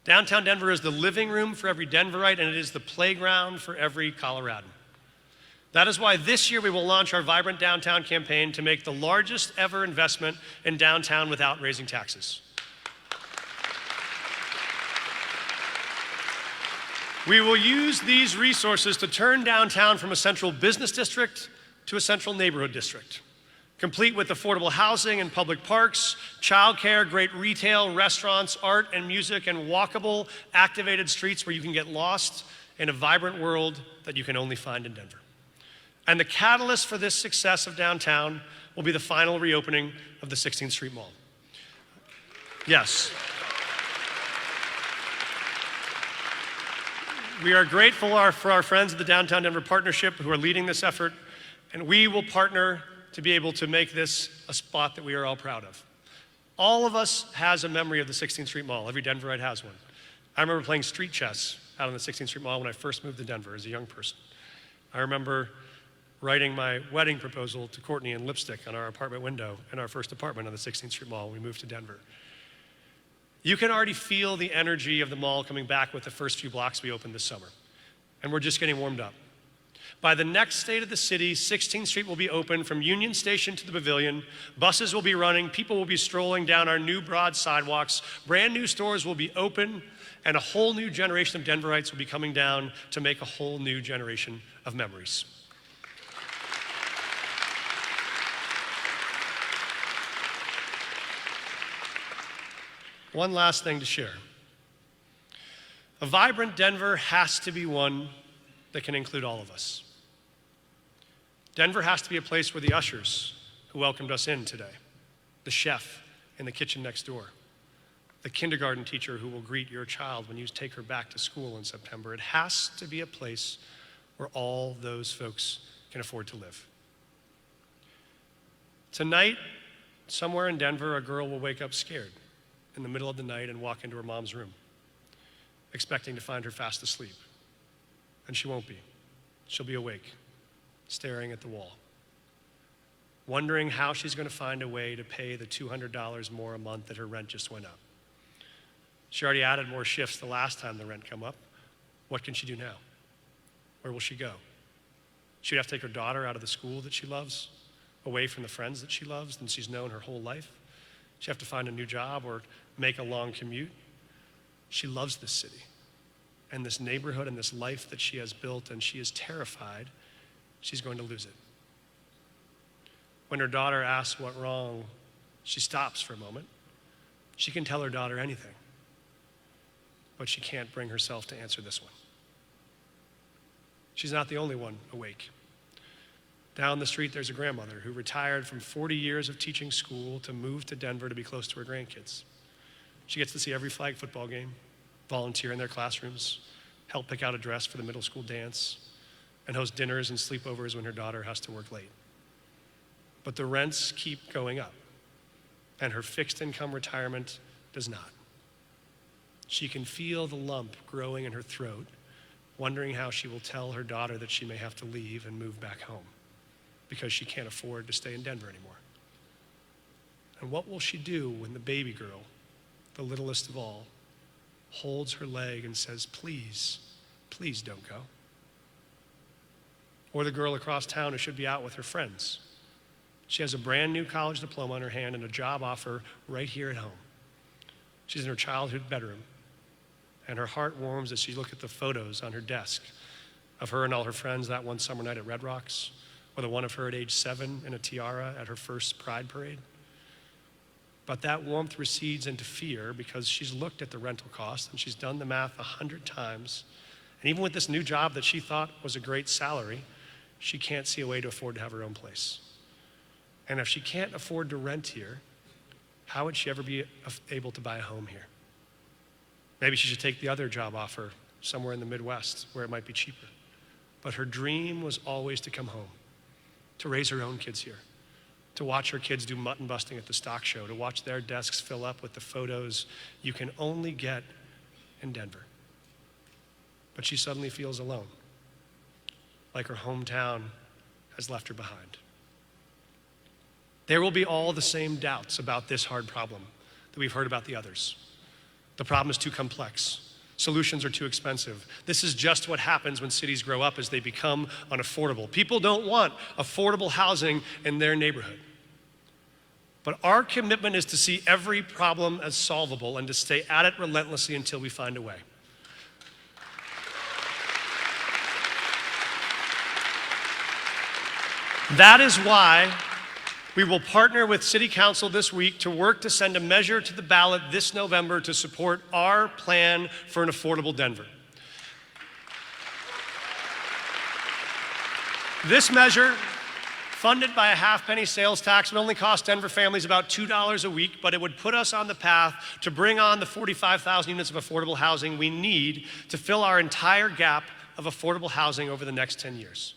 Downtown Denver is the living room for every Denverite, and it is the playground for every Coloradan. That is why this year we will launch our Vibrant Downtown campaign to make the largest ever investment in downtown without raising taxes. We will use these resources to turn downtown from a central business district to a central neighborhood district, complete with affordable housing and public parks, childcare, great retail, restaurants, art and music, and walkable, activated streets where you can get lost in a vibrant world that you can only find in Denver. And the catalyst for this success of downtown will be the final reopening of the 16th Street Mall. Yes. We are grateful for our friends at the Downtown Denver Partnership who are leading this effort, and we will partner to be able to make this a spot that we are all proud of. All of us has a memory of the 16th Street Mall. Every Denverite has one. I remember playing street chess out on the 16th Street Mall when I first moved to Denver as a young person. I remember writing my wedding proposal to Courtney in lipstick on our apartment window in our first apartment on the 16th Street Mall when we moved to Denver. You can already feel the energy of the mall coming back with the first few blocks we opened this summer, and we're just getting warmed up. By the next State of the City, 16th Street will be open from Union Station to the Pavilion. Buses will be running, people will be strolling down our new broad sidewalks, brand new stores will be open, and a whole new generation of Denverites will be coming down to make a whole new generation of memories. One last thing to share. A vibrant Denver has to be one that can include all of us. Denver has to be a place where the ushers who welcomed us in today, the chef in the kitchen next door, the kindergarten teacher who will greet your child when you take her back to school in September, it has to be a place where all those folks can afford to live. Tonight, somewhere in Denver, a girl will wake up scared in the middle of the night and walk into her mom's room, expecting to find her fast asleep. And she won't be. She'll be awake, staring at the wall, wondering how she's going to find a way to pay the $200 more a month that her rent just went up. She already added more shifts the last time the rent come up. What can she do now? Where will she go? She'd have to take her daughter out of the school that she loves, away from the friends that she loves and she's known her whole life. She'd have to find a new job or make a long commute. She loves this city and this neighborhood and this life that she has built, and she is terrified she's going to lose it. When her daughter asks what's wrong, she stops for a moment. She can tell her daughter anything, but she can't bring herself to answer this one. She's not the only one awake. Down the street, there's a grandmother who retired from 40 years of teaching school to move to Denver to be close to her grandkids. She gets to see every flag football game, volunteer in their classrooms, help pick out a dress for the middle school dance, and host dinners and sleepovers when her daughter has to work late. But the rents keep going up, and her fixed income retirement does not. She can feel the lump growing in her throat, wondering how she will tell her daughter that she may have to leave and move back home because she can't afford to stay in Denver anymore. And what will she do when the baby girl, the littlest of all, holds her leg and says, please, please don't go. Or the girl across town who should be out with her friends. She has a brand new college diploma in her hand and a job offer right here at home. She's in her childhood bedroom, and her heart warms as she looks at the photos on her desk of her and all her friends that one summer night at Red Rocks, or the one of her at age 7 in a tiara at her first Pride Parade. But that warmth recedes into fear because she's looked at the rental cost and she's done the math 100 times. And even with this new job that she thought was a great salary, she can't see a way to afford to have her own place. And if she can't afford to rent here, how would she ever be able to buy a home here? Maybe she should take the other job offer somewhere in the Midwest where it might be cheaper. But her dream was always to come home, to raise her own kids here, to watch her kids do mutton busting at the stock show, to watch their desks fill up with the photos you can only get in Denver. But she suddenly feels alone, like her hometown has left her behind. There will be all the same doubts about this hard problem that we've heard about the others. The problem is too complex. Solutions are too expensive. This is just what happens when cities grow up as they become unaffordable. People don't want affordable housing in their neighborhood. But our commitment is to see every problem as solvable and to stay at it relentlessly until we find a way. That is why we will partner with City Council this week to work to send a measure to the ballot this November to support our plan for an affordable Denver. This measure, funded by a half-penny sales tax, would only cost Denver families about $2 a week, but it would put us on the path to bring on the 45,000 units of affordable housing we need to fill our entire gap of affordable housing over the next 10 years.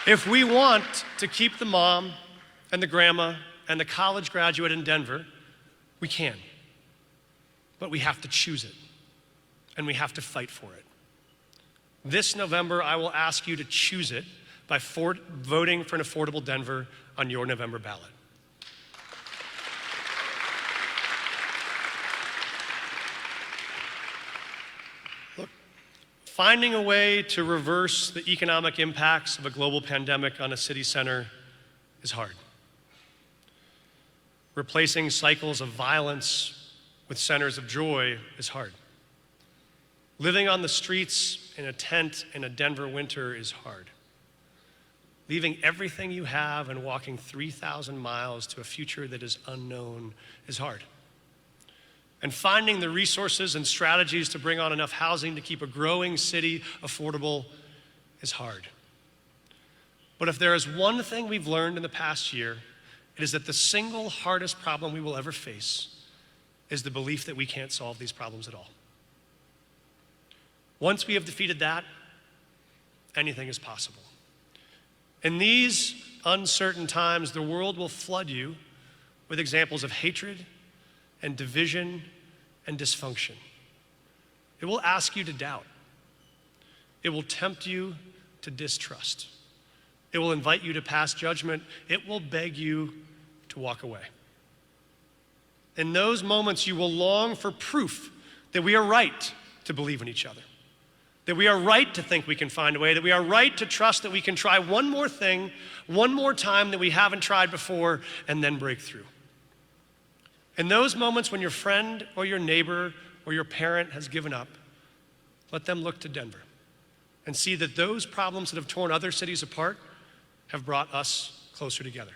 If we want to keep the mom and the grandma and the college graduate in Denver, we can. But we have to choose it, and we have to fight for it. This November, I will ask you to choose it by voting for an affordable Denver on your November ballot. Finding a way to reverse the economic impacts of a global pandemic on a city center is hard. Replacing cycles of violence with centers of joy is hard. Living on the streets in a tent in a Denver winter is hard. Leaving everything you have and walking 3,000 miles to a future that is unknown is hard. And finding the resources and strategies to bring on enough housing to keep a growing city affordable is hard. But if there is one thing we've learned in the past year, it is that the single hardest problem we will ever face is the belief that we can't solve these problems at all. Once we have defeated that, anything is possible. In these uncertain times, the world will flood you with examples of hatred and division and dysfunction. It will ask you to doubt. It will tempt you to distrust. It will invite you to pass judgment. It will beg you to walk away. In those moments, you will long for proof that we are right to believe in each other, that we are right to think we can find a way, that we are right to trust that we can try one more thing, one more time that we haven't tried before, and then break through. In those moments when your friend or your neighbor or your parent has given up, let them look to Denver and see that those problems that have torn other cities apart have brought us closer together.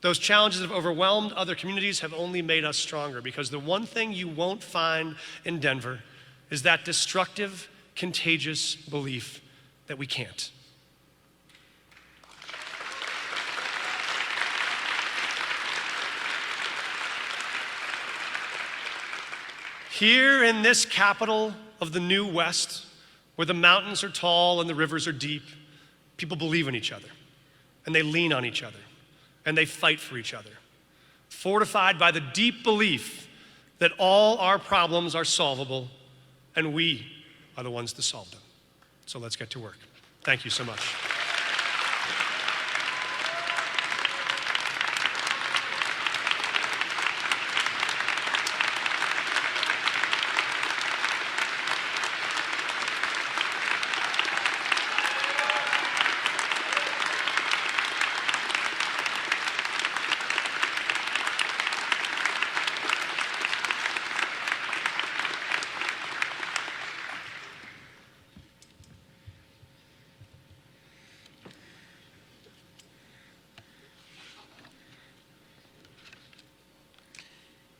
Those challenges that have overwhelmed other communities have only made us stronger, because the one thing you won't find in Denver is that destructive, contagious belief that we can't. Here in this capital of the New West, where the mountains are tall and the rivers are deep, people believe in each other, and they lean on each other, and they fight for each other, fortified by the deep belief that all our problems are solvable, and we are the ones to solve them. So let's get to work. Thank you so much.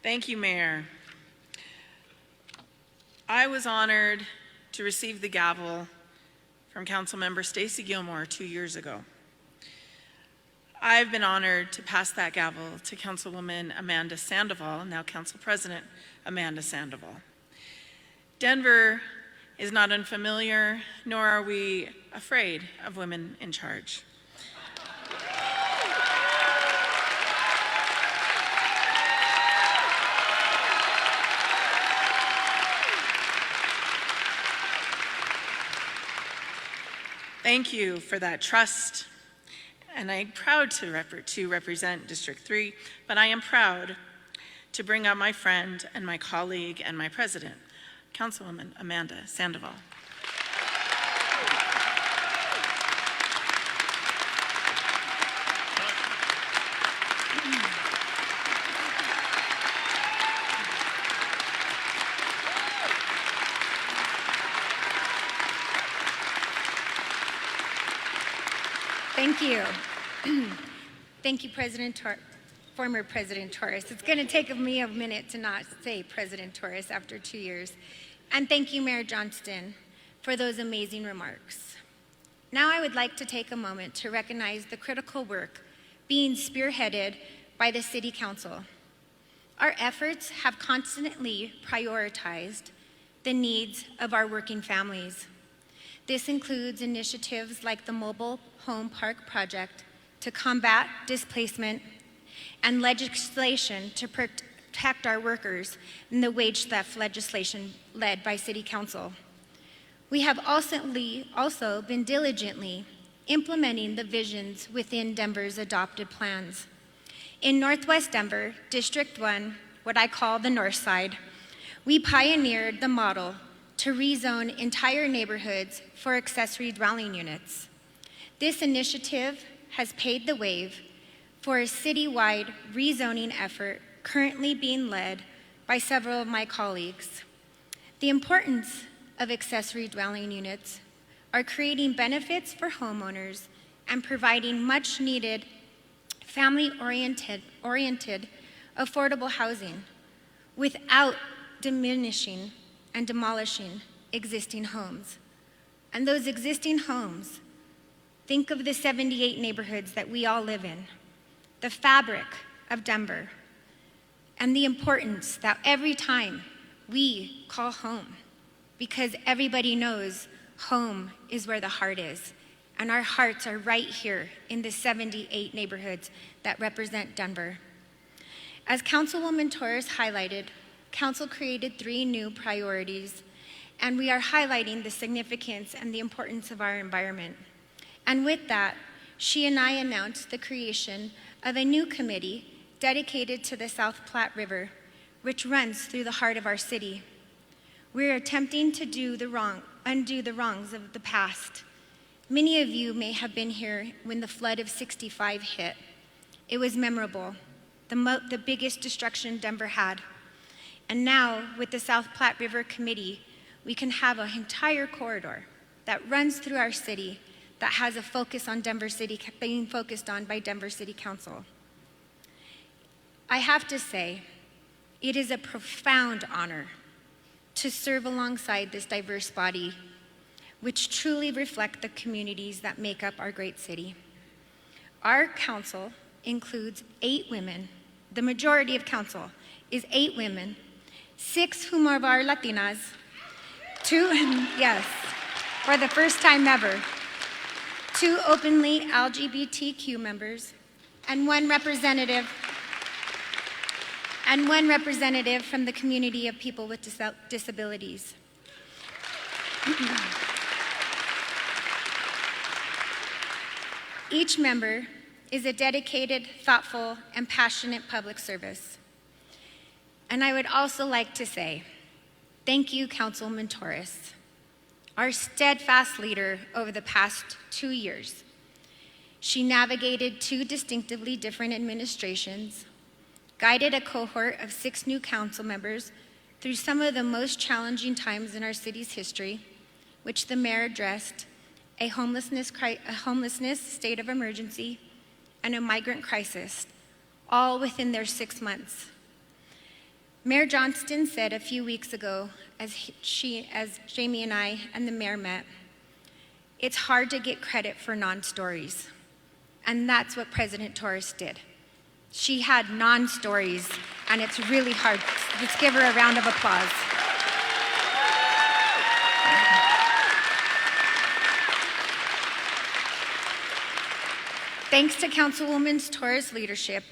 Thank you, Mayor. I was honored to receive the gavel from Councilmember Stacy Gilmore 2 years ago. I've been honored to pass that gavel to Councilwoman Amanda Sandoval, now Council President Amanda Sandoval. Denver is not unfamiliar, nor are we afraid of women in charge. Thank you for that trust, and I'm proud to represent District 3, but I am proud to bring up my friend and my colleague and my president, Councilwoman Amanda Sandoval. Thank you. Thank you, former President Torres. It's going to take me a minute to not say President Torres after 2 years. And thank you, Mayor Johnston, for those amazing remarks. Now I would like to take a moment to recognize the critical work being spearheaded by the City Council. Our efforts have constantly prioritized the needs of our working families. This includes initiatives like the Mobile Home Park Project to combat displacement and legislation to protect our workers in the wage theft legislation led by City Council. We have also been diligently implementing the visions within Denver's adopted plans. In Northwest Denver, District 1, what I call the North Side, we pioneered the model to rezone entire neighborhoods for accessory dwelling units. This initiative has paved the way for a citywide rezoning effort currently being led by several of my colleagues. The importance of accessory dwelling units are creating benefits for homeowners and providing much needed family-oriented affordable housing without diminishing and demolishing existing homes. And those existing homes, think of the 78 neighborhoods that we all live in, the fabric of Denver, and the importance that every time we call home, because everybody knows home is where the heart is, and our hearts are right here in the 78 neighborhoods that represent Denver. As Councilwoman Torres highlighted, Council created 3 new priorities, and we are highlighting the significance and the importance of our environment. And with that, she and I announced the creation of a new committee dedicated to the South Platte River, which runs through the heart of our city. We're attempting to undo the wrongs of the past. Many of you may have been here when the flood of '65 hit. It was memorable, the biggest destruction Denver had. And now, with the South Platte River Committee, we can have an entire corridor that runs through our city that has a focus on Denver City, being focused on by Denver City Council. I have to say, it is a profound honor to serve alongside this diverse body, which truly reflect the communities that make up our great city. Our council includes 8 women. The majority of council is 8 women, 6 whom are Latinas, 2, yes, for the first time ever, 2 openly LGBTQ members, and one representative from the community of people with disabilities. Each member is a dedicated, thoughtful, and passionate public service. And I would also like to say, thank you, Councilwoman Torres, our steadfast leader over the past 2 years. She navigated 2 distinctively different administrations, guided a cohort of 6 new council members through some of the most challenging times in our city's history, which the mayor addressed, a homelessness state of emergency, and a migrant crisis, all within their 6 months. Mayor Johnston said a few weeks ago, as Jamie and I and the mayor met, it's hard to get credit for non-stories. And that's what President Torres did. She had non-stories, and it's really hard. Let's give her a round of applause. Thanks to Councilwoman Torres' leadership,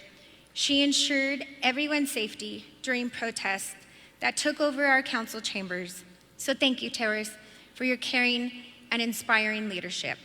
she ensured everyone's safety during protests that took over our council chambers. So thank you, Torres, for your caring and inspiring leadership.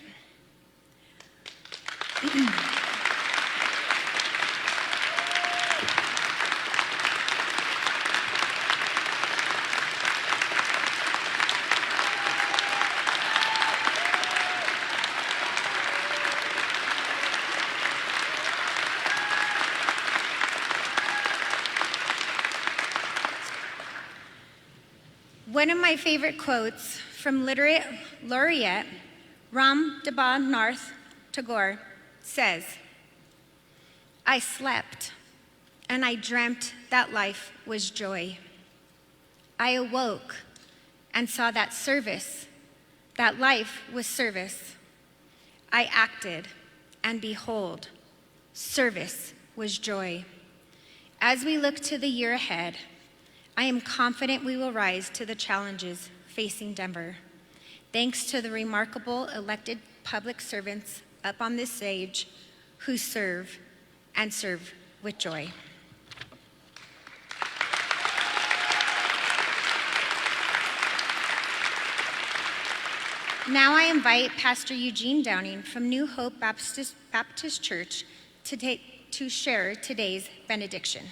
One of my favorite quotes from literate laureate Ram Debanarth Tagore says, "I slept and I dreamt that life was joy. I awoke and saw that life was service. I acted and behold, service was joy." As we look to the year ahead, I am confident we will rise to the challenges facing Denver. Thanks to the remarkable elected public servants up on this stage who serve and serve with joy. Now I invite Pastor Eugene Downing from New Hope Baptist Church to share today's benediction.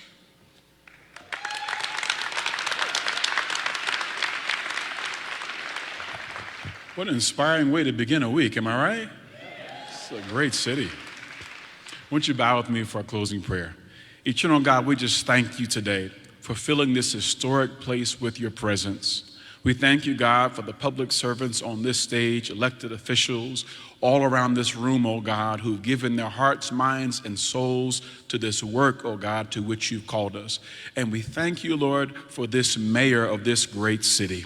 What an inspiring way to begin a week, am I right? It's a great city. Won't you bow with me for a closing prayer? Eternal God, we just thank you today for filling this historic place with your presence. We thank you, God, for the public servants on this stage, elected officials all around this room, oh God, who've given their hearts, minds, and souls to this work, oh God, to which you've called us. And we thank you, Lord, for this mayor of this great city.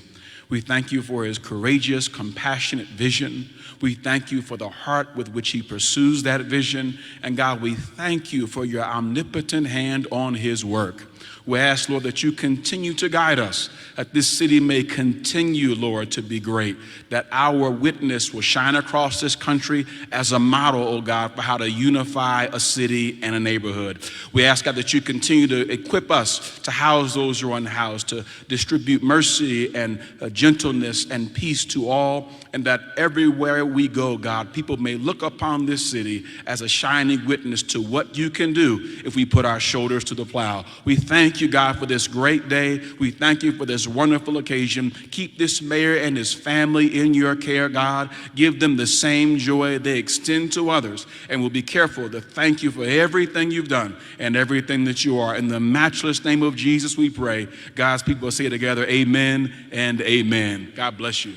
We thank you for his courageous, compassionate vision. We thank you for the heart with which he pursues that vision. And God, we thank you for your omnipotent hand on his work. We ask, Lord, that you continue to guide us, that this city may continue, Lord, to be great, that our witness will shine across this country as a model, oh God, for how to unify a city and a neighborhood. We ask, God, that you continue to equip us to house those who are unhoused, to distribute mercy and gentleness and peace to all, and that everywhere we go, God, people may look upon this city as a shining witness to what you can do if we put our shoulders to the plow. We thank you, God, for this great day. We thank you for this wonderful occasion. Keep this mayor and his family in your care, God. Give them the same joy they extend to others. And we'll be careful to thank you for everything you've done and everything that you are. In the matchless name of Jesus, we pray. God's people say together, amen and amen. God bless you.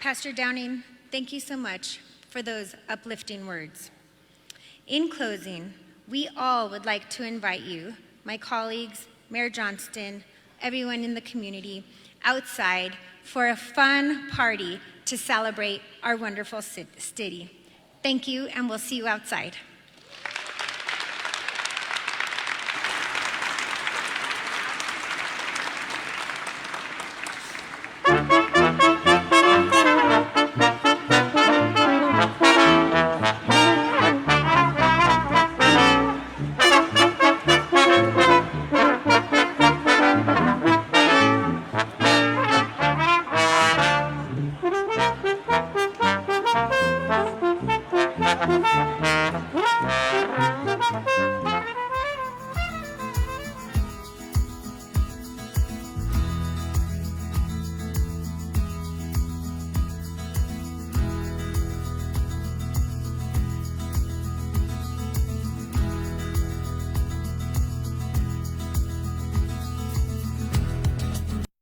Pastor Downing, thank you so much for those uplifting words. In closing, we all would like to invite you, my colleagues, Mayor Johnston, everyone in the community, outside for a fun party to celebrate our wonderful city. Thank you, and we'll see you outside.